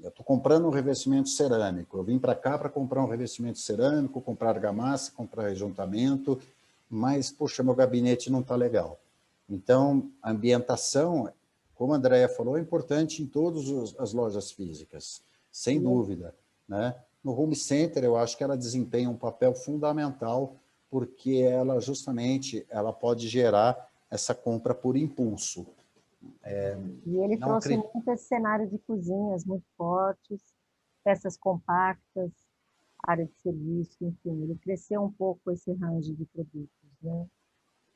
Eu estou comprando um revestimento cerâmico, eu vim para cá para comprar um revestimento cerâmico, comprar argamassa, comprar rejuntamento, mas, poxa, meu gabinete não está legal. Então, a ambientação, como a Andrea falou, é importante em todas as lojas físicas, sem dúvida, né? No home center, eu acho que ela desempenha um papel fundamental, porque ela, justamente, ela pode gerar essa compra por impulso. E ele trouxe muito esse cenário de cozinhas muito fortes, peças compactas, área de serviço, enfim, ele cresceu um pouco esse range de produtos, né?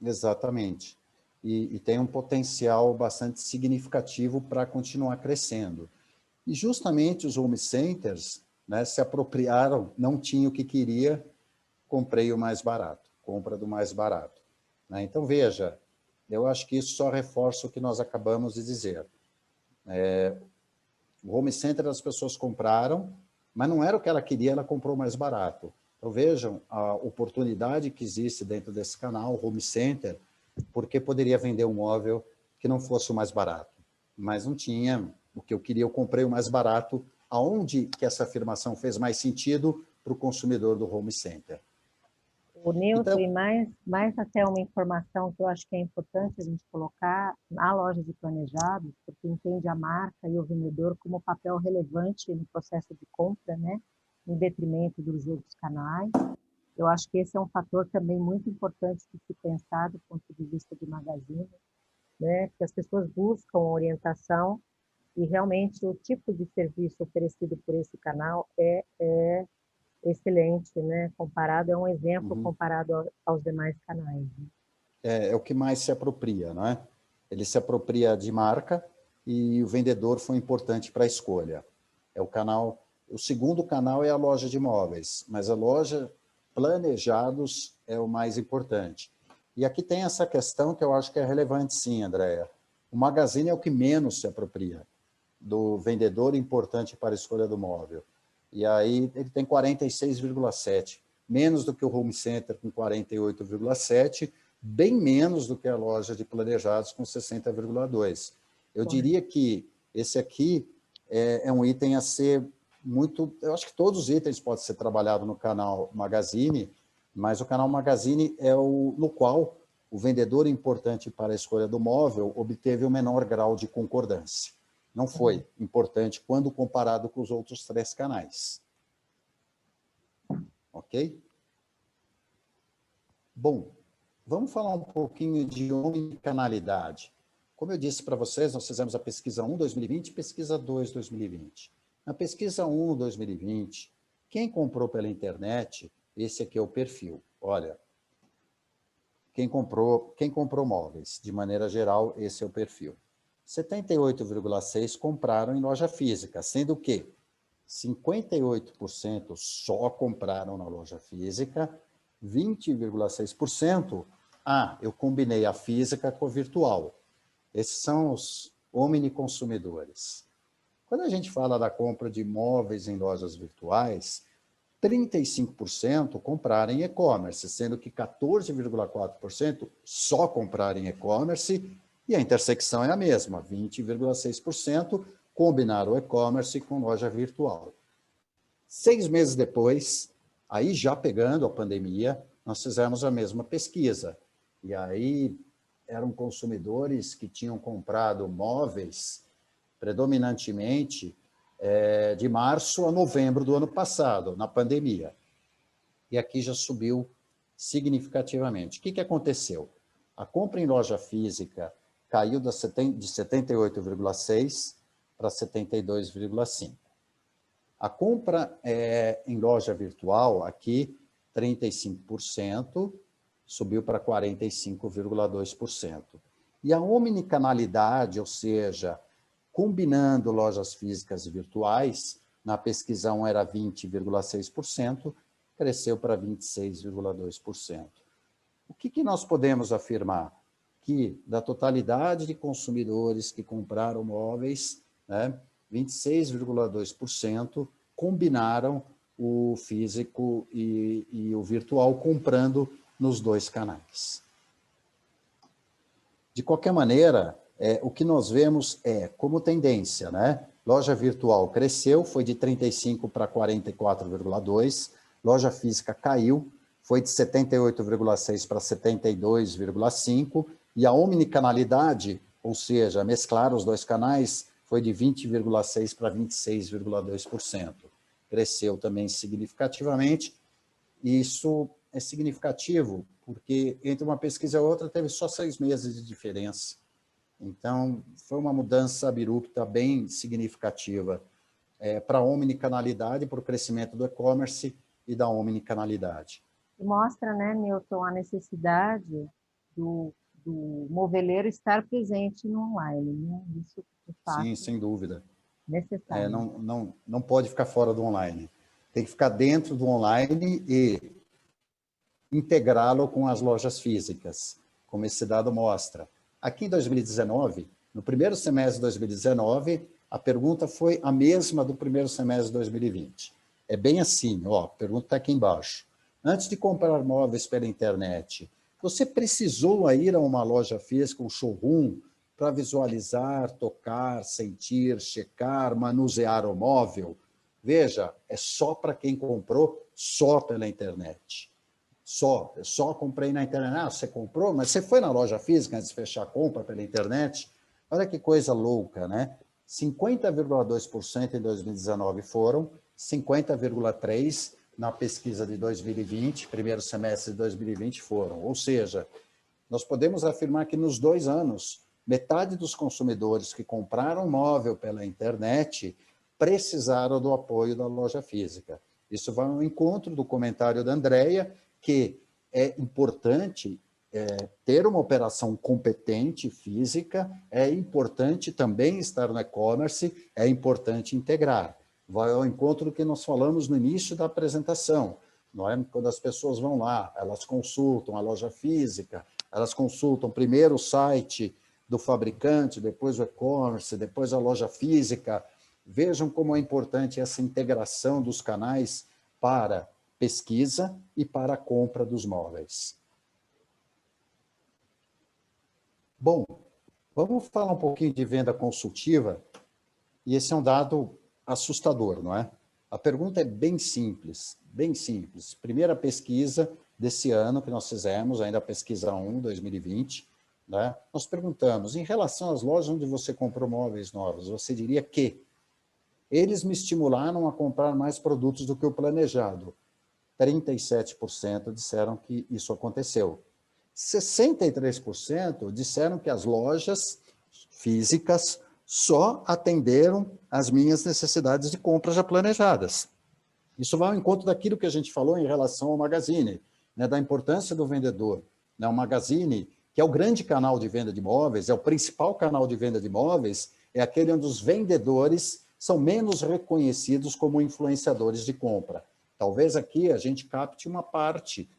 Exatamente. E tem um potencial bastante significativo para continuar crescendo. E justamente os home centers, né, se apropriaram, não tinha o que queria, comprei o mais barato, compra do mais barato, né? Então, veja, eu acho que isso só reforça o que nós acabamos de dizer. O home center as pessoas compraram, mas não era o que ela queria, ela comprou mais barato. Então, vejam a oportunidade que existe dentro desse canal, home center, porque poderia vender um móvel que não fosse o mais barato. Mas não tinha o que eu queria, eu comprei o mais barato. Aonde que essa afirmação fez mais sentido para o consumidor do home center? O Nilton, Então, e mais até uma informação que eu acho que é importante a gente colocar na loja de planejados, porque entende a marca e o vendedor como papel relevante no processo de compra, né? Em detrimento dos outros canais. Eu acho que esse é um fator também muito importante de se pensar do ponto de vista de magazine, né? Que as pessoas buscam orientação e realmente o tipo de serviço oferecido por esse canal é excelente, né? Comparado, é um exemplo comparado aos demais canais. Né? é o que mais se apropria, não é? Ele se apropria de marca e o vendedor foi importante para a escolha. É o canal, o segundo canal é a loja de imóveis, mas a loja planejados é o mais importante. E aqui tem essa questão que eu acho que é relevante sim, Andréa. O Magazine é o que menos se apropria do vendedor importante para a escolha do móvel. E aí ele tem 46,7, menos do que o Home Center com 48,7, bem menos do que a loja de planejados com 60,2. Eu diria que esse aqui é um item a ser muito... Eu acho que todos os itens podem ser trabalhados no canal Magazine, mas o canal Magazine é o no qual o vendedor importante para a escolha do móvel obteve o menor grau de concordância. Não foi importante quando comparado com os outros 3 canais. Ok? Bom, vamos falar um pouquinho de omnicanalidade. Como eu disse para vocês, nós fizemos a pesquisa 1 2020 e pesquisa 2 2020. Na pesquisa 1 2020, quem comprou pela internet, esse aqui é o perfil. Olha, quem comprou móveis, de maneira geral, esse é o perfil. 78,6% compraram em loja física, sendo que 58% só compraram na loja física, 20,6%, eu combinei a física com a virtual. Esses são os omniconsumidores. Quando a gente fala da compra de imóveis em lojas virtuais, 35% compraram em e-commerce, sendo que 14,4% só compraram em e-commerce, e a intersecção é a mesma, 20,6% combinaram o e-commerce com loja virtual. 6 meses depois, aí já pegando a pandemia, nós fizemos a mesma pesquisa. E aí eram consumidores que tinham comprado móveis predominantemente de março a novembro do ano passado, na pandemia. E aqui já subiu significativamente. O que aconteceu? A compra em loja física caiu de 78,6% para 72,5%. A compra em loja virtual, aqui, 35%, subiu para 45,2%. E a omnicanalidade, ou seja, combinando lojas físicas e virtuais, na pesquisa 1 era 20,6%, cresceu para 26,2%. O que nós podemos afirmar? que, da totalidade de consumidores que compraram móveis, né, 26,2% combinaram o físico e o virtual, comprando nos dois canais. De qualquer maneira, o que nós vemos como tendência, né? Loja virtual cresceu, foi de 35 para 44,2, loja física caiu, foi de 78,6 para 72,5, e a omnicanalidade, ou seja, mesclar os dois canais, foi de 20,6 para 26,2%. Cresceu também significativamente, e isso é significativo, porque entre uma pesquisa e outra teve só 6 meses de diferença. Então, foi uma mudança abrupta bem significativa para a omnicanalidade, para o crescimento do e-commerce e da omnicanalidade. Mostra, né, Newton, a necessidade do moveleiro estar presente no online, né? Isso, de fato, sim, sem dúvida. Necessário. Não pode ficar fora do online. Tem que ficar dentro do online e integrá-lo com as lojas físicas, como esse dado mostra. Aqui em 2019, no primeiro semestre de 2019, a pergunta foi a mesma do primeiro semestre de 2020. É bem assim, ó, a pergunta está aqui embaixo. Antes de comprar móveis pela internet, você precisou ir a uma loja física, um showroom, para visualizar, tocar, sentir, checar, manusear o móvel? Veja, é só para quem comprou só pela internet. Eu só comprei na internet. Ah, você comprou, mas você foi na loja física antes de fechar a compra pela internet? Olha que coisa louca, né? 50,2% em 2019 foram, 50,3% na pesquisa de 2020, primeiro semestre de 2020 foram. Ou seja, nós podemos afirmar que nos 2 anos, metade dos consumidores que compraram móvel pela internet precisaram do apoio da loja física. Isso vai ao encontro do comentário da Andréia, que é importante ter uma operação competente física, é importante também estar no e-commerce, é importante integrar. Vai ao encontro do que nós falamos no início da apresentação. Não é? Quando as pessoas vão lá, elas consultam a loja física, elas consultam primeiro o site do fabricante, depois o e-commerce, depois a loja física. Vejam como é importante essa integração dos canais para pesquisa e para a compra dos móveis. Bom, vamos falar um pouquinho de venda consultiva, e esse é um dado assustador, não é? A pergunta é bem simples, bem simples. Primeira pesquisa desse ano que nós fizemos, ainda a pesquisa 1, 2020, né? Nós perguntamos, em relação às lojas onde você comprou móveis novos, você diria que eles me estimularam a comprar mais produtos do que o planejado. 37% disseram que isso aconteceu. 63% disseram que as lojas físicas só atenderam as minhas necessidades de compras já planejadas. Isso vai ao encontro daquilo que a gente falou em relação ao Magazine, né, da importância do vendedor. Né, o Magazine, que é o grande canal de venda de imóveis, é o principal canal de venda de imóveis, é aquele onde os vendedores são menos reconhecidos como influenciadores de compra. Talvez aqui a gente capte uma parte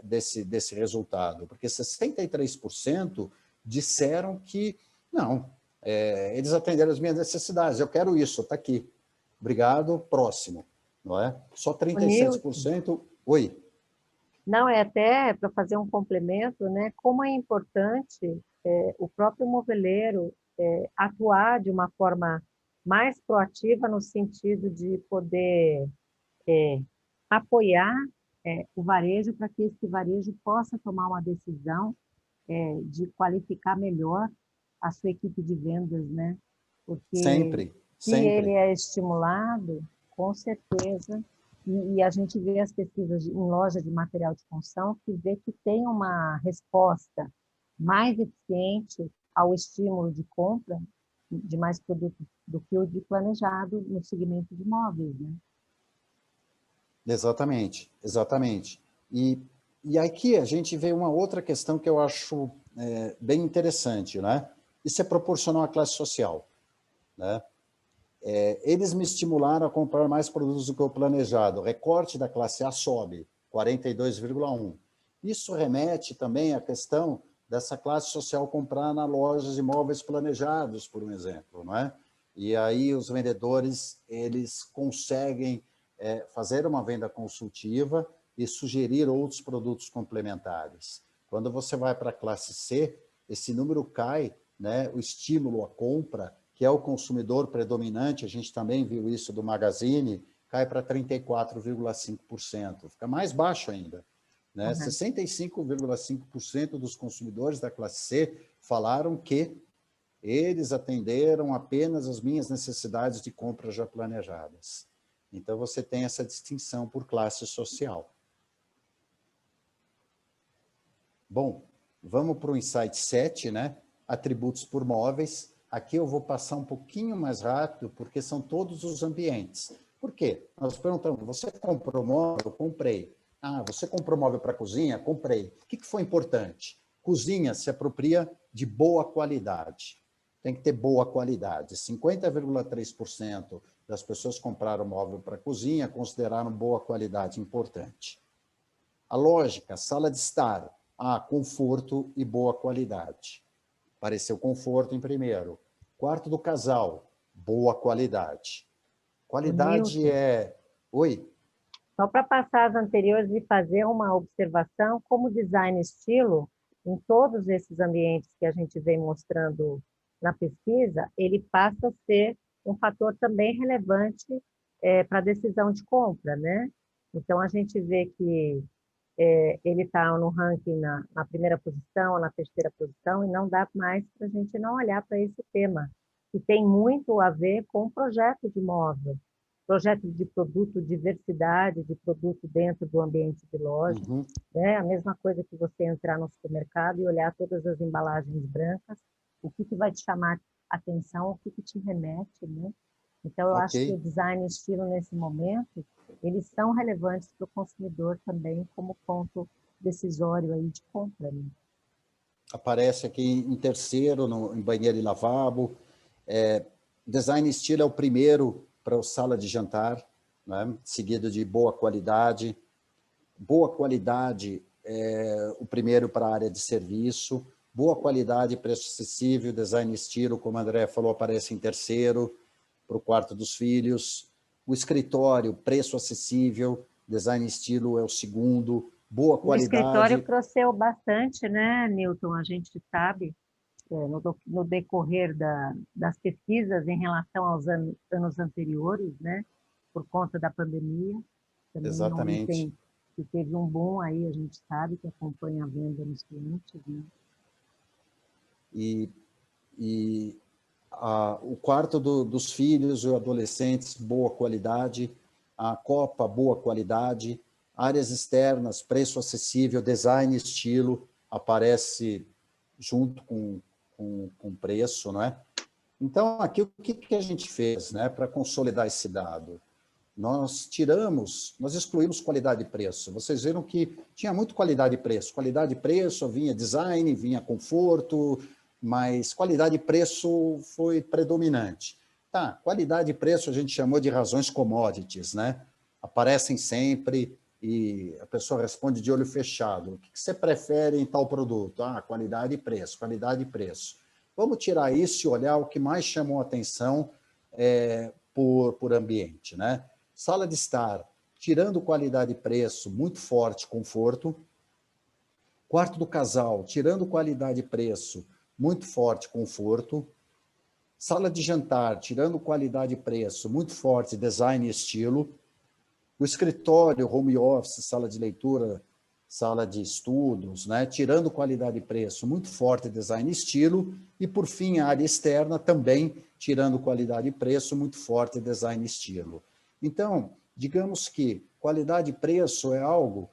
desse resultado, porque 63% disseram que não, eles atenderam as minhas necessidades, eu quero isso, está aqui. Obrigado, próximo. Não é? Só 37%. Oi. Não, é até para fazer um complemento, né? Como é importante o próprio moveleiro atuar de uma forma mais proativa no sentido de poder apoiar o varejo para que esse varejo possa tomar uma decisão de qualificar melhor a sua equipe de vendas, né? Porque se ele é estimulado, com certeza, e a gente vê as pesquisas em loja de material de construção que vê que tem uma resposta mais eficiente ao estímulo de compra de mais produtos do que o de planejado no segmento de imóveis, né? Exatamente, exatamente. E aqui a gente vê uma outra questão que eu acho bem interessante, né? Isso é proporcional à classe social, né? Eles me estimularam a comprar mais produtos do que o planejado. O recorte da classe A sobe, 42,1%. Isso remete também à questão dessa classe social comprar na loja de imóveis planejados, por um exemplo, não é? E aí os vendedores, eles conseguem fazer uma venda consultiva e sugerir outros produtos complementares. Quando você vai para a classe C, esse número cai, né? O estímulo à compra, que é o consumidor predominante, a gente também viu isso do Magazine, cai para 34,5%, fica mais baixo ainda. Né? 65,5% dos consumidores da classe C falaram que eles atenderam apenas as minhas necessidades de compra já planejadas. Então, você tem essa distinção por classe social. Bom, vamos para o insight 7, né? Atributos por móveis. Aqui eu vou passar um pouquinho mais rápido, porque são todos os ambientes. Por quê? Nós perguntamos, você comprou móvel? Comprei. Ah, você comprou móvel para cozinha? Comprei. O que foi importante? Cozinha se apropria de boa qualidade. Tem que ter boa qualidade. 50,3% das pessoas que compraram móvel para cozinha consideraram boa qualidade importante. A lógica, sala de estar, conforto e boa qualidade. Apareceu conforto em primeiro. Quarto do casal, boa qualidade. Qualidade é... Oi? Só para passar as anteriores e fazer uma observação, como design estilo, em todos esses ambientes que a gente vem mostrando na pesquisa, ele passa a ser um fator também relevante para a decisão de compra, né? Então, a gente vê que ele está no ranking na primeira posição, na terceira posição, e não dá mais para a gente não olhar para esse tema, que tem muito a ver com o projeto de móvel, projeto de produto, diversidade de produto dentro do ambiente de loja, né? A mesma coisa que você entrar no supermercado e olhar todas as embalagens brancas, o que vai te chamar atenção, o que te remete, né? Então, eu acho que o design e estilo, nesse momento, eles são relevantes para o consumidor também como ponto decisório aí de compra. Né? Aparece aqui em terceiro, em banheiro e lavabo. Design e estilo é o primeiro para a sala de jantar, né? Seguido de boa qualidade. Boa qualidade é o primeiro para a área de serviço. Boa qualidade, preço acessível, design e estilo, como a André falou, aparece em terceiro, para o quarto dos filhos. O escritório, preço acessível, design e estilo é o segundo. Boa qualidade. O escritório cresceu bastante, né, Newton? A gente sabe, no decorrer das pesquisas em relação aos anos anteriores, né, por conta da pandemia. Também Exatamente. É um item que teve um boom aí, a gente sabe, que acompanha a venda nos clientes. Né? O quarto dos filhos e adolescentes, boa qualidade. A copa, boa qualidade. Áreas externas, preço acessível, design, estilo, aparece junto com preço, não é? Então, aqui, o que a gente fez, né, para consolidar esse dado? Nós excluímos qualidade e preço. Vocês viram que tinha muito qualidade e preço. Qualidade e preço, vinha design, vinha conforto, mas qualidade e preço foi predominante. Tá, qualidade e preço a gente chamou de razões commodities, né? Aparecem sempre e a pessoa responde de olho fechado. O que você prefere em tal produto? Qualidade e preço, qualidade e preço. Vamos tirar isso e olhar o que mais chamou a atenção por ambiente, né? Sala de estar, tirando qualidade e preço, muito forte, conforto. Quarto do casal, tirando qualidade e preço, muito forte, conforto. Sala de jantar, tirando qualidade e preço, muito forte, design e estilo. O escritório, home office, sala de leitura, sala de estudos, né? Tirando qualidade e preço, muito forte, design e estilo. E, por fim, a área externa também, tirando qualidade e preço, muito forte, design e estilo. Então, digamos que qualidade e preço é algo,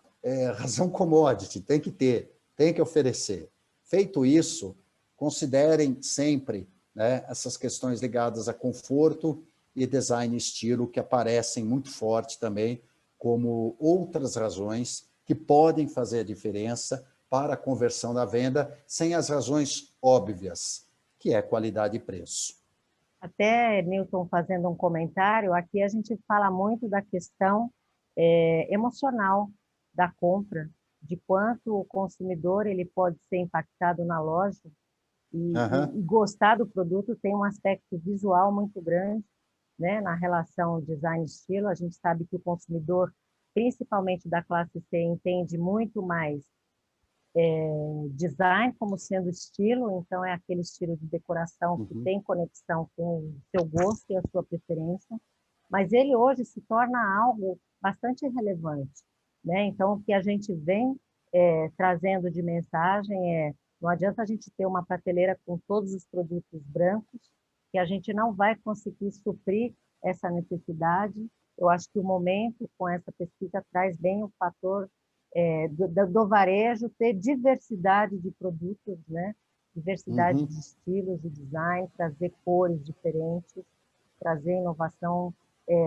razão commodity, tem que ter, tem que oferecer. Feito isso, considerem sempre, né, essas questões ligadas a conforto e design e estilo, que aparecem muito forte também, como outras razões que podem fazer a diferença para a conversão da venda, sem as razões óbvias, que é qualidade e preço. Até, Newton, fazendo um comentário, aqui a gente fala muito da questão emocional da compra, de quanto o consumidor ele pode ser impactado na loja e gostar do produto. Tem um aspecto visual muito grande, né, na relação design-estilo. A gente sabe que o consumidor, principalmente da classe C, entende muito mais design como sendo estilo, então é aquele estilo de decoração que tem conexão com o seu gosto e a sua preferência, mas ele hoje se torna algo bastante relevante, né? Então, o que a gente vem trazendo de mensagem não adianta a gente ter uma prateleira com todos os produtos brancos, que a gente não vai conseguir suprir essa necessidade. Eu acho que o momento, com essa pesquisa, traz bem o fator do varejo ter diversidade de produtos, né? Diversidade de estilos, de design, trazer cores diferentes, trazer inovação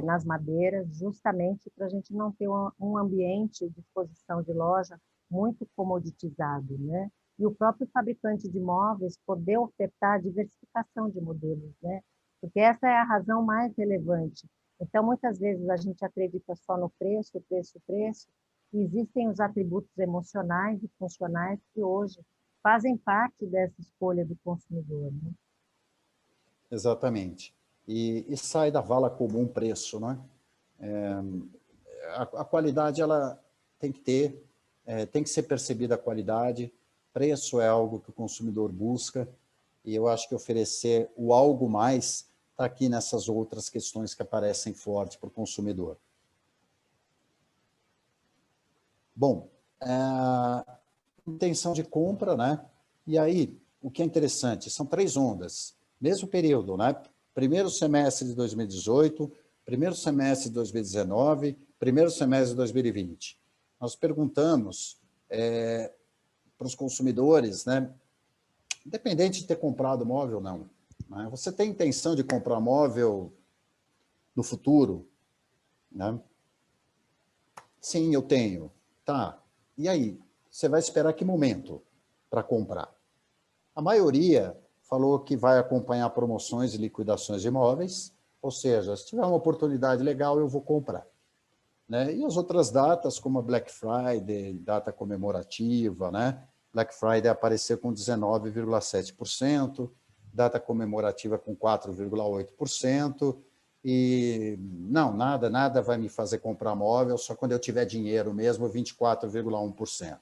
nas madeiras, justamente para a gente não ter um ambiente de exposição de loja muito comoditizado, né? E o próprio fabricante de móveis poder ofertar diversificação de modelos, né? Porque essa é a razão mais relevante. Então, muitas vezes a gente acredita só no preço, preço, preço, e existem os atributos emocionais e funcionais que hoje fazem parte dessa escolha do consumidor, né? Exatamente. E sai da vala comum preço, né? A qualidade, ela tem que ter, tem que ser percebida a qualidade. Preço é algo que o consumidor busca, e eu acho que oferecer o algo mais está aqui nessas outras questões que aparecem forte para o consumidor. Bom, intenção de compra, né? E aí, o que é interessante, são 3 ondas, mesmo período, né? Primeiro semestre de 2018, primeiro semestre de 2019, primeiro semestre de 2020. Nós perguntamos para os consumidores, né? Independente de ter comprado móvel ou não, né? Você tem intenção de comprar móvel no futuro? Né? Sim, eu tenho. Tá. E aí? Você vai esperar que momento para comprar? A maioria falou que vai acompanhar promoções e liquidações de imóveis, ou seja, se tiver uma oportunidade legal, eu vou comprar. Né? E as outras datas, como a Black Friday, data comemorativa, né? Black Friday apareceu com 19,7%, data comemorativa com 4,8%, e não, nada vai me fazer comprar móvel, só quando eu tiver dinheiro mesmo, 24,1%.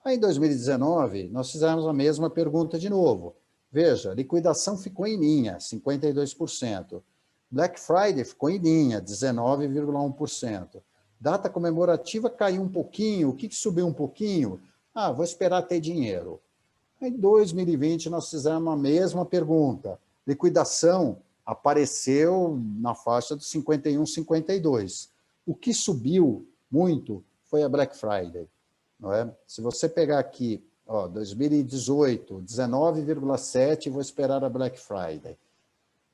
Aí, em 2019, nós fizemos a mesma pergunta de novo. Veja, liquidação ficou em linha, 52%. Black Friday ficou em linha, 19,1%. Data comemorativa caiu um pouquinho. O que subiu um pouquinho? Ah, vou esperar ter dinheiro. Em 2020, nós fizemos a mesma pergunta. Liquidação apareceu na faixa dos 51, 52. O que subiu muito foi a Black Friday. Não é? Se você pegar aqui, 2018, 19,7, vou esperar a Black Friday.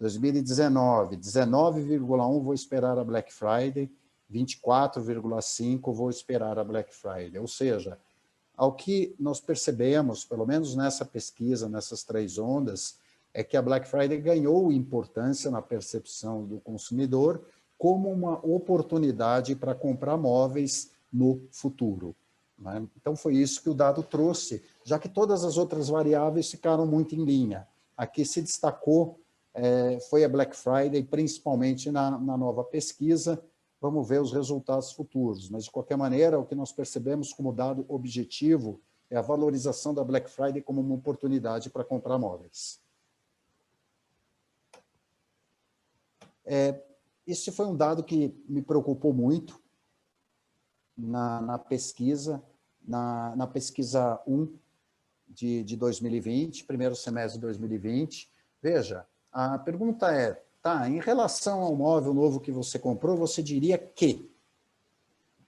2019, 19,1, vou esperar a Black Friday. 24,5, vou esperar a Black Friday. Ou seja, ao que nós percebemos, pelo menos nessa pesquisa, nessas 3 ondas, é que a Black Friday ganhou importância na percepção do consumidor como uma oportunidade para comprar móveis no futuro. Né? Então, foi isso que o dado trouxe, já que todas as outras variáveis ficaram muito em linha. Aqui se destacou, foi a Black Friday, principalmente na nova pesquisa. Vamos ver os resultados futuros, mas, de qualquer maneira, o que nós percebemos como dado objetivo é a valorização da Black Friday como uma oportunidade para comprar móveis. Esse foi um dado que me preocupou muito na pesquisa, na pesquisa 1 de 2020, primeiro semestre de 2020. Veja, a pergunta é, em relação ao móvel novo que você comprou, você diria que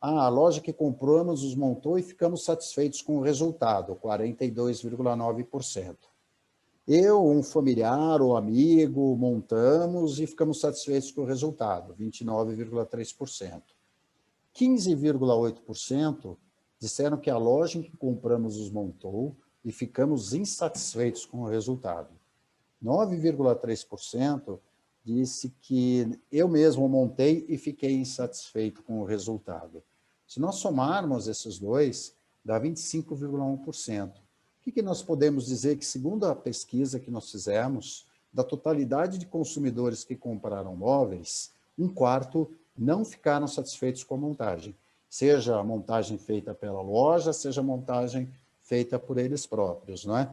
a loja que compramos os montou e ficamos satisfeitos com o resultado, 42,9%. Eu, um familiar ou amigo, montamos e ficamos satisfeitos com o resultado, 29,3%. 15,8% disseram que a loja em que compramos os montou e ficamos insatisfeitos com o resultado. 9,3% disse que eu mesmo montei e fiquei insatisfeito com o resultado. Se nós somarmos esses dois, dá 25,1%. O que nós podemos dizer? Que, segundo a pesquisa que nós fizemos, da totalidade de consumidores que compraram móveis, 1/4 não ficaram satisfeitos com a montagem. Seja a montagem feita pela loja, seja a montagem feita por eles próprios, não é?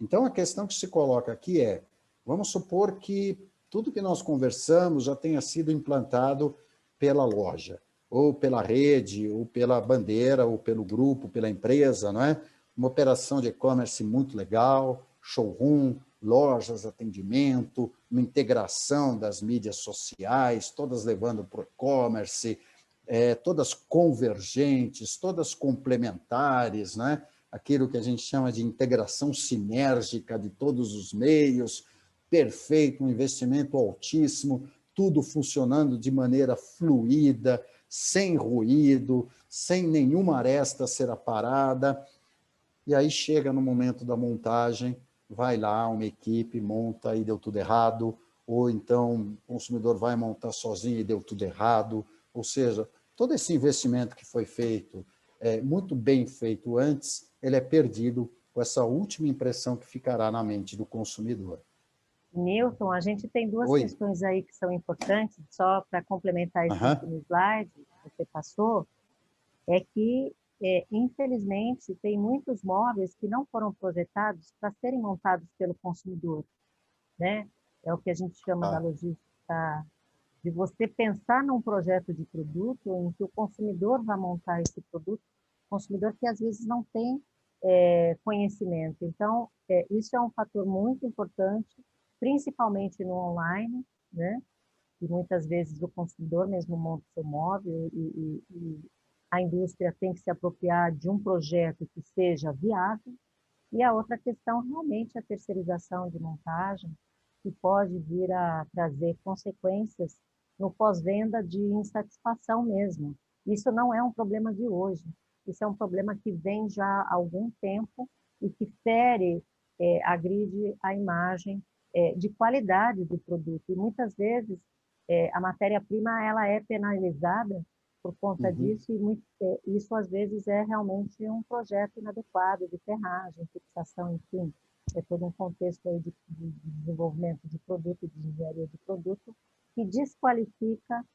Então, a questão que se coloca aqui é, vamos supor que tudo que nós conversamos já tenha sido implantado pela loja, ou pela rede, ou pela bandeira, ou pelo grupo, pela empresa, não é? Uma operação de e-commerce muito legal, showroom, lojas, atendimento, uma integração das mídias sociais, todas levando para o e-commerce, todas convergentes, todas complementares, né? Aquilo que a gente chama de integração sinérgica de todos os meios, perfeito, um investimento altíssimo, tudo funcionando de maneira fluida, sem ruído, sem nenhuma aresta a ser aparada. E aí chega no momento da montagem, vai lá uma equipe, monta e deu tudo errado, ou então o consumidor vai montar sozinho e deu tudo errado. Ou seja, todo esse investimento que foi feito, muito bem feito antes, ele é perdido com essa última impressão que ficará na mente do consumidor. Nilton, a gente tem duas questões aí que são importantes, só para complementar esse último slide que você passou, é que, infelizmente, tem muitos móveis que não foram projetados para serem montados pelo consumidor, né? É o que a gente chama da logística, de você pensar num projeto de produto em que o consumidor vai montar esse produto, consumidor que às vezes não tem conhecimento. Então, isso é um fator muito importante, principalmente no online, né? E muitas vezes o consumidor mesmo monta seu móvel e a indústria tem que se apropriar de um projeto que seja viável. E a outra questão realmente é a terceirização de montagem, que pode vir a trazer consequências no pós-venda de insatisfação mesmo. Isso não é um problema de hoje, isso é um problema que vem já há algum tempo e que fere, agride a imagem de qualidade do produto. E muitas vezes a matéria-prima ela é penalizada por conta disso, e isso às vezes é realmente um projeto inadequado de ferragem, fixação, enfim, é todo um contexto aí de desenvolvimento de produto, de engenharia de produto, que desqualifica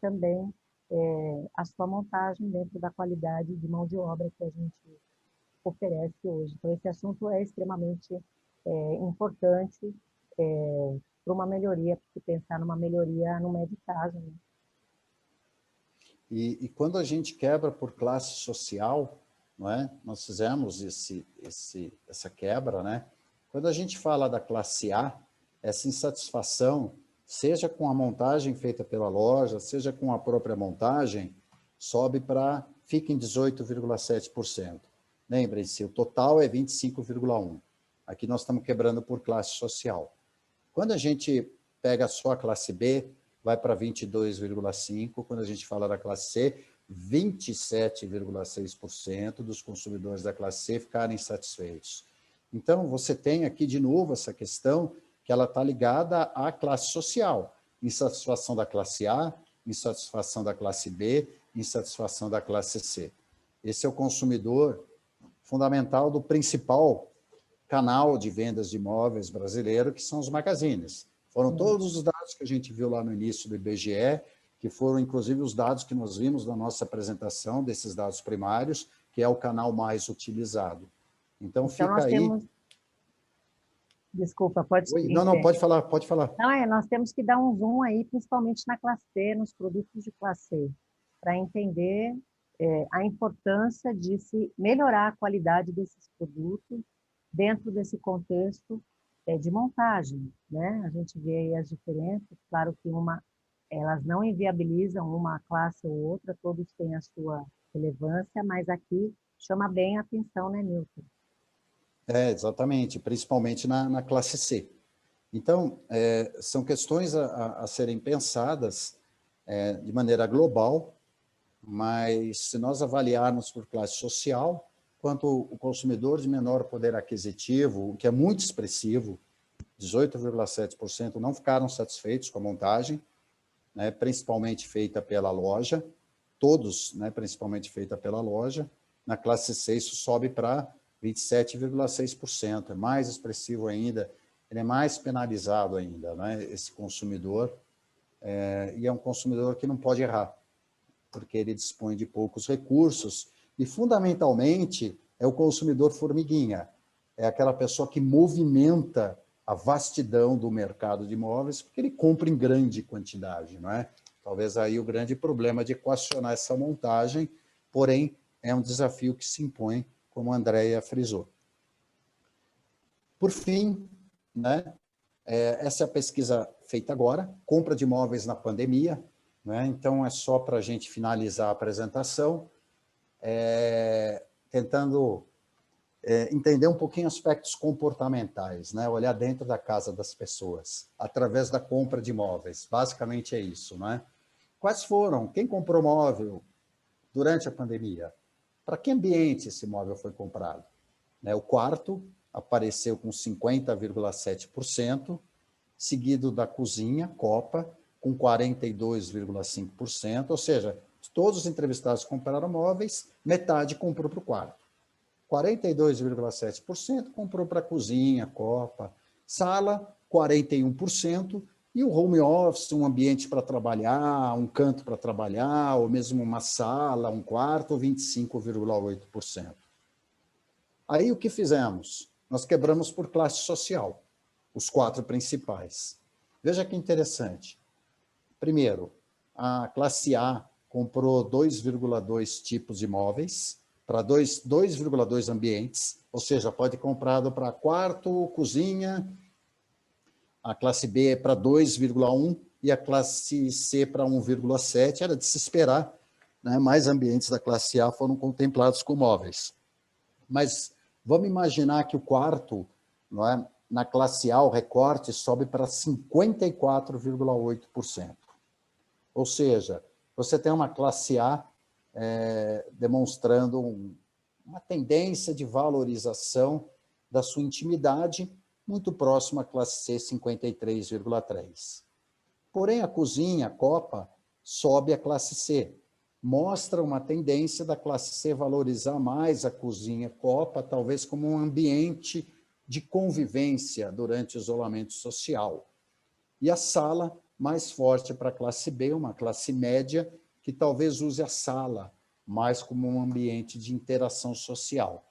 também a sua montagem dentro da qualidade de mão de obra que a gente oferece hoje. Então, esse assunto é extremamente importante para uma melhoria, porque pensar numa melhoria no médio prazo, né? E quando a gente quebra por classe social, não é? Nós fizemos essa quebra, né? Quando a gente fala da classe A, essa insatisfação, seja com a montagem feita pela loja, seja com a própria montagem, fica em 18,7%. Lembrem-se, o total é 25,1%. Aqui nós estamos quebrando por classe social. Quando a gente pega só a classe B, vai para 22,5%. Quando a gente fala da classe C, 27,6% dos consumidores da classe C ficarem insatisfeitos. Então, você tem aqui, de novo, essa questão que ela está ligada à classe social. Insatisfação da classe A, insatisfação da classe B, insatisfação da classe C. Esse é o consumidor fundamental do principal canal de vendas de imóveis brasileiro, que são os magazines. Foram todos os dados que a gente viu lá no início do IBGE, que foram, inclusive, os dados que nós vimos na nossa apresentação, desses dados primários, que é o canal mais utilizado. Então fica aí... Desculpa, pode... Não, pode falar, pode falar. Não, nós temos que dar um zoom aí, principalmente na classe C, nos produtos de classe C, para entender a importância de se melhorar a qualidade desses produtos dentro desse contexto de montagem, né? A gente vê aí as diferenças, claro que elas não inviabilizam uma classe ou outra, todos têm a sua relevância, mas aqui chama bem a atenção, né, Nilton? Exatamente, principalmente na classe C. Então, são questões a serem pensadas de maneira global, mas se nós avaliarmos por classe social, quanto o consumidor de menor poder aquisitivo, o que é muito expressivo, 18,7% não ficaram satisfeitos com a montagem, né, principalmente feita pela loja, todos, né, principalmente feita pela loja, Na classe C, isso sobe para 27,6%. É mais expressivo ainda, ele é mais penalizado ainda, né, esse consumidor. E é um consumidor que não pode errar, porque ele dispõe de poucos recursos e, fundamentalmente, é o consumidor formiguinha. É aquela pessoa que movimenta a vastidão do mercado de imóveis, porque ele compra em grande quantidade, não é? Talvez aí o grande problema de equacionar essa montagem, porém, é um desafio que se impõe, como a Andréia frisou. Por fim, né, essa é a pesquisa feita agora, compra de imóveis na pandemia, né? Então é só para a gente finalizar a apresentação, tentando entender um pouquinho aspectos comportamentais, né? Olhar dentro da casa das pessoas, através da compra de imóveis. Basicamente é isso, né? Quais foram? Quem comprou móvel durante a pandemia? Para que ambiente esse imóvel foi comprado? O quarto apareceu com 50,7%, seguido da cozinha, copa, com 42,5%, ou seja, todos os entrevistados compraram móveis, metade comprou para o quarto. 42,7% comprou para cozinha, copa, sala, 41%, e o home office, um ambiente para trabalhar, um canto para trabalhar, ou mesmo uma sala, um quarto, 25,8%. Aí o que fizemos? Nós quebramos por classe social, os 4 principais. Veja que interessante. Primeiro, a classe A comprou 2,2 tipos de imóveis, para 2,2 ambientes, ou seja, pode ir comprado para quarto, cozinha, a classe B é para 2,1 e a classe C para 1,7. Era de se esperar, né? Mais ambientes da classe A foram contemplados com móveis. Mas vamos imaginar que o quarto, não é, na classe A, o recorte sobe para 54,8%. Ou seja, você tem uma classe A demonstrando uma tendência de valorização da sua intimidade, muito próxima à classe C, 53,3%. Porém, a cozinha, a copa, sobe a classe C. Mostra uma tendência da classe C valorizar mais a cozinha, copa, talvez como um ambiente de convivência durante o isolamento social. E a sala, mais forte para a classe B, uma classe média, que talvez use a sala mais como um ambiente de interação social.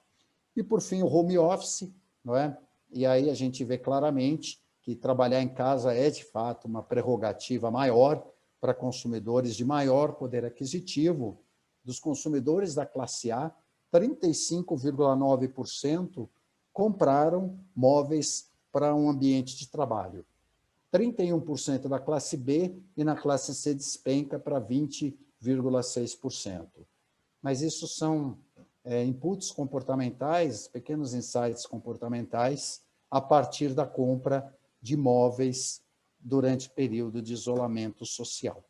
E, por fim, o home office, não é? E aí a gente vê claramente que trabalhar em casa é, de fato, uma prerrogativa maior para consumidores de maior poder aquisitivo. Dos consumidores da classe A, 35,9% compraram móveis para um ambiente de trabalho. 31% da classe B e na classe C despenca para 20,6%. Mas isso são inputs comportamentais, pequenos insights comportamentais, a partir da compra de imóveis durante o período de isolamento social.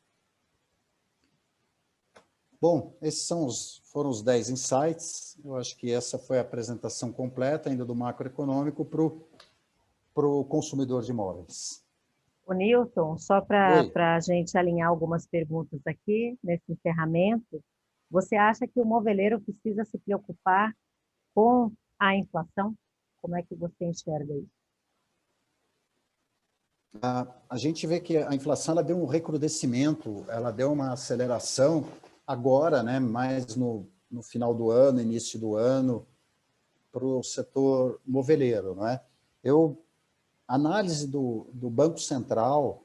Bom, esses foram os 10 insights. Eu acho que essa foi a apresentação completa ainda do macroeconômico para o consumidor de imóveis. O Newton, só para a gente alinhar algumas perguntas aqui, nesse encerramento, você acha que o moveleiro precisa se preocupar com a inflação? Como é que você enxerga isso? A gente vê que a inflação ela deu um recrudescimento, ela deu uma aceleração agora, né, mais no final do ano, início do ano, para o setor moveleiro, não é? A análise do Banco Central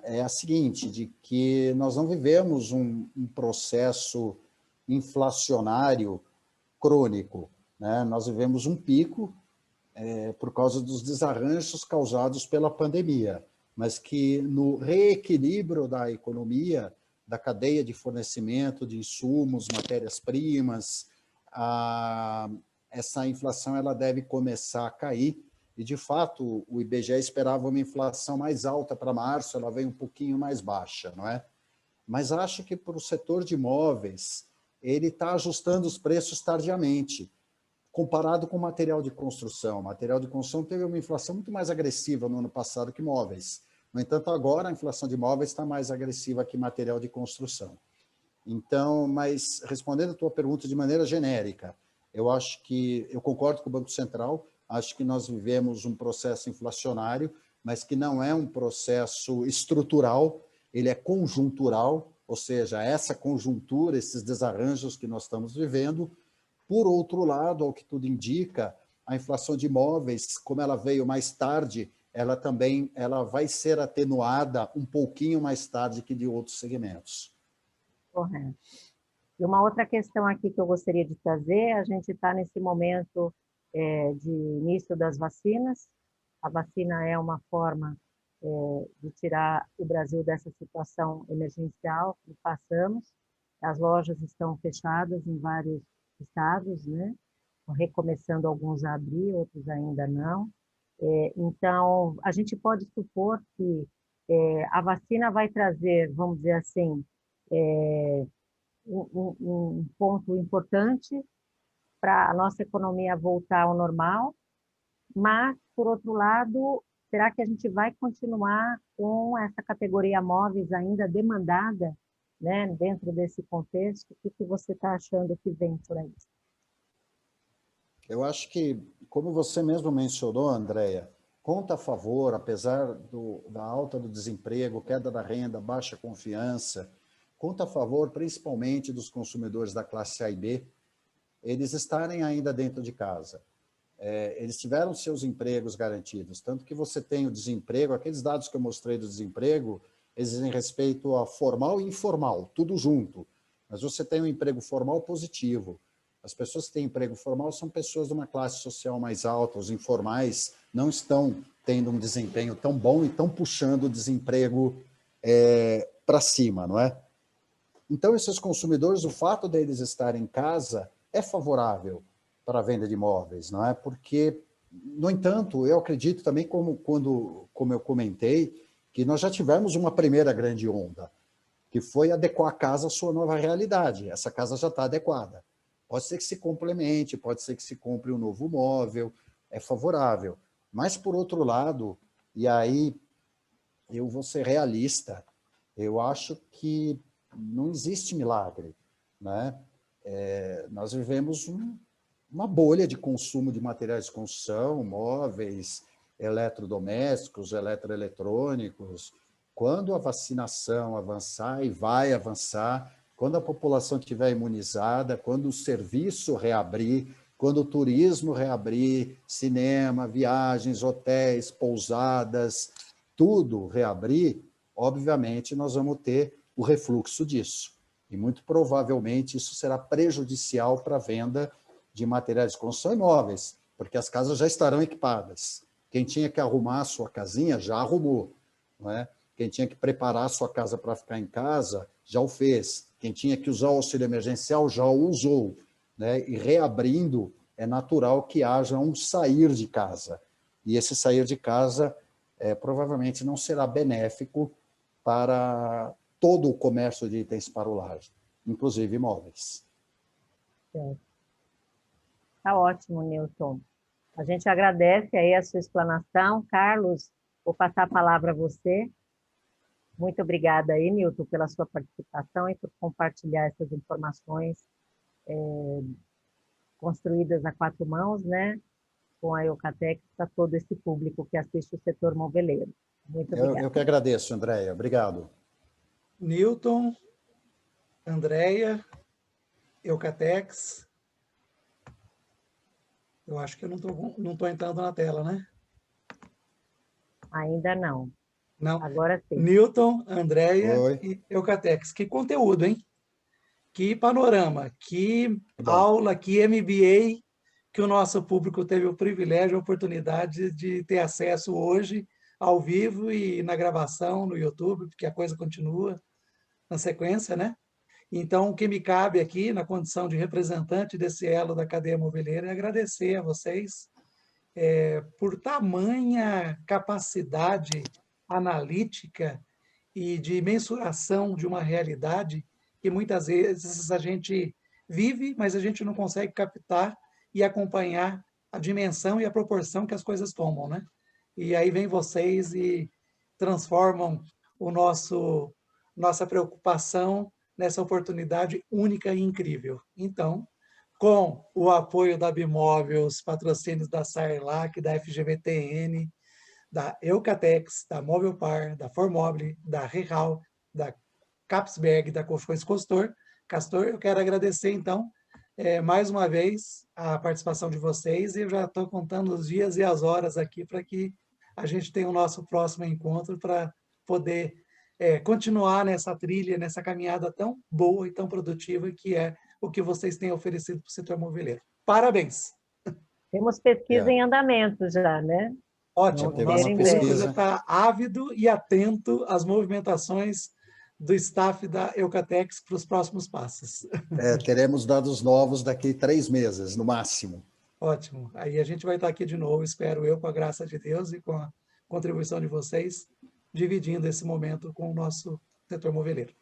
é a seguinte, de que nós não vivemos um processo inflacionário crônico, né? Nós vivemos um pico por causa dos desarranjos causados pela pandemia, mas que no reequilíbrio da economia, da cadeia de fornecimento de insumos, matérias-primas, essa inflação ela deve começar a cair. E, de fato, o IBGE esperava uma inflação mais alta para março, ela veio um pouquinho mais baixa, não é? Mas acho que para o setor de imóveis, ele está ajustando os preços tardiamente, comparado com material de construção. O material de construção teve uma inflação muito mais agressiva no ano passado que imóveis. No entanto, agora a inflação de imóveis está mais agressiva que material de construção. Então, mas respondendo a tua pergunta de maneira genérica, eu acho que, eu concordo com o Banco Central, acho que nós vivemos um processo inflacionário, mas que não é um processo estrutural, ele é conjuntural, ou seja, essa conjuntura, esses desarranjos que nós estamos vivendo. Por outro lado, ao que tudo indica, a inflação de imóveis, como ela veio mais tarde, ela vai ser atenuada um pouquinho mais tarde que de outros segmentos. Correto. E uma outra questão aqui que eu gostaria de trazer, a gente está nesse momento de início das vacinas. A vacina é uma forma de tirar o Brasil dessa situação emergencial que passamos. As lojas estão fechadas em vários estados, né? Recomeçando alguns a abrir, outros ainda não. Então, a gente pode supor que a vacina vai trazer, vamos dizer assim, um ponto importante para a nossa economia voltar ao normal, mas, por outro lado, será que a gente vai continuar com essa categoria móveis ainda demandada, né, dentro desse contexto? O que você está achando que vem por aí? Eu acho que, como você mesmo mencionou, Andréia, conta a favor, apesar da alta do desemprego, queda da renda, baixa confiança, conta a favor principalmente dos consumidores da classe A e B, eles estarem ainda dentro de casa. Eles tiveram seus empregos garantidos, tanto que você tem o desemprego, aqueles dados que eu mostrei do desemprego, eles dizem respeito a formal e informal, tudo junto. Mas você tem um emprego formal positivo. As pessoas que têm emprego formal são pessoas de uma classe social mais alta, os informais não estão tendo um desempenho tão bom e estão puxando o desemprego para cima, não é? Então, esses consumidores, o fato deles estarem em casa é favorável para a venda de imóveis, não é? Porque, no entanto, eu acredito também, como eu comentei, que nós já tivemos uma primeira grande onda, que foi adequar a casa à sua nova realidade. Essa casa já está adequada. Pode ser que se complemente, pode ser que se compre um novo móvel, é favorável. Mas, por outro lado, e aí eu vou ser realista, eu acho que não existe milagre, né? Nós vivemos uma bolha de consumo de materiais de construção, móveis, eletrodomésticos, eletroeletrônicos. Quando a vacinação avançar, e vai avançar, quando a população estiver imunizada, quando o serviço reabrir, quando o turismo reabrir, cinema, viagens, hotéis, pousadas, tudo reabrir, obviamente nós vamos ter o refluxo disso. E muito provavelmente isso será prejudicial para a venda de materiais de construção e imóveis, porque as casas já estarão equipadas. Quem tinha que arrumar a sua casinha já arrumou, não é? Quem tinha que preparar a sua casa para ficar em casa já o fez. Quem tinha que usar o auxílio emergencial já o usou, né? E reabrindo, é natural que haja um sair de casa. E esse sair de casa provavelmente não será benéfico para todo o comércio de itens para o lar, inclusive imóveis. Está ótimo, Newton. A gente agradece aí a sua explanação. Carlos, vou passar a palavra a você. Muito obrigada aí, Newton, pela sua participação e por compartilhar essas informações construídas a quatro mãos, né, com a Eucatex, para todo esse público que assiste o setor moveleiro. Muito obrigada. Eu que agradeço, Andréia. Obrigado. Newton, Andréia, Eucatex. Eu acho que eu não estou entrando na tela, né? Ainda não. Não. Agora sim. Newton, Andréia Oi. e Eucatex. Que conteúdo, hein? Que panorama, que aula, que MBA que o nosso público teve o privilégio, a oportunidade de ter acesso hoje, ao vivo e na gravação no YouTube, porque a coisa continua na sequência, né? Então, o que me cabe aqui, na condição de representante desse elo da cadeia moveleira, é agradecer a vocês por tamanha capacidade analítica e de mensuração de uma realidade que muitas vezes a gente vive, mas a gente não consegue captar e acompanhar a dimensão e a proporção que as coisas tomam, né? E aí vem vocês e transformam nossa preocupação nessa oportunidade única e incrível. Então, com o apoio da Bimóvel, os patrocínios da Sarlac, da FGVTN, da Eucatex, da Mobilpar, da Formobile, da Real, da Capsberg, da Colchões Castor, eu quero agradecer, então, mais uma vez, a participação de vocês, e eu já estou contando os dias e as horas aqui para que a gente tenha o nosso próximo encontro para poder continuar nessa trilha, nessa caminhada tão boa e tão produtiva que é o que vocês têm oferecido para o setor moveleiro. Parabéns! Temos pesquisa em andamento já, né? Ótimo, o nosso público já está ávido e atento às movimentações do staff da Eucatex para os próximos passos. Teremos dados novos daqui 3 meses, no máximo. Ótimo. Aí a gente vai estar aqui de novo, espero eu, com a graça de Deus e com a contribuição de vocês, dividindo esse momento com o nosso setor moveleiro.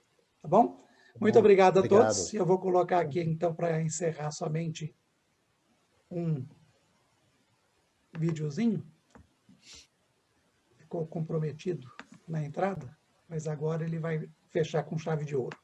Tá bom? Muito obrigado a todos. Eu vou colocar aqui, então, para encerrar somente um videozinho. Ficou comprometido na entrada, mas agora ele vai fechar com chave de ouro.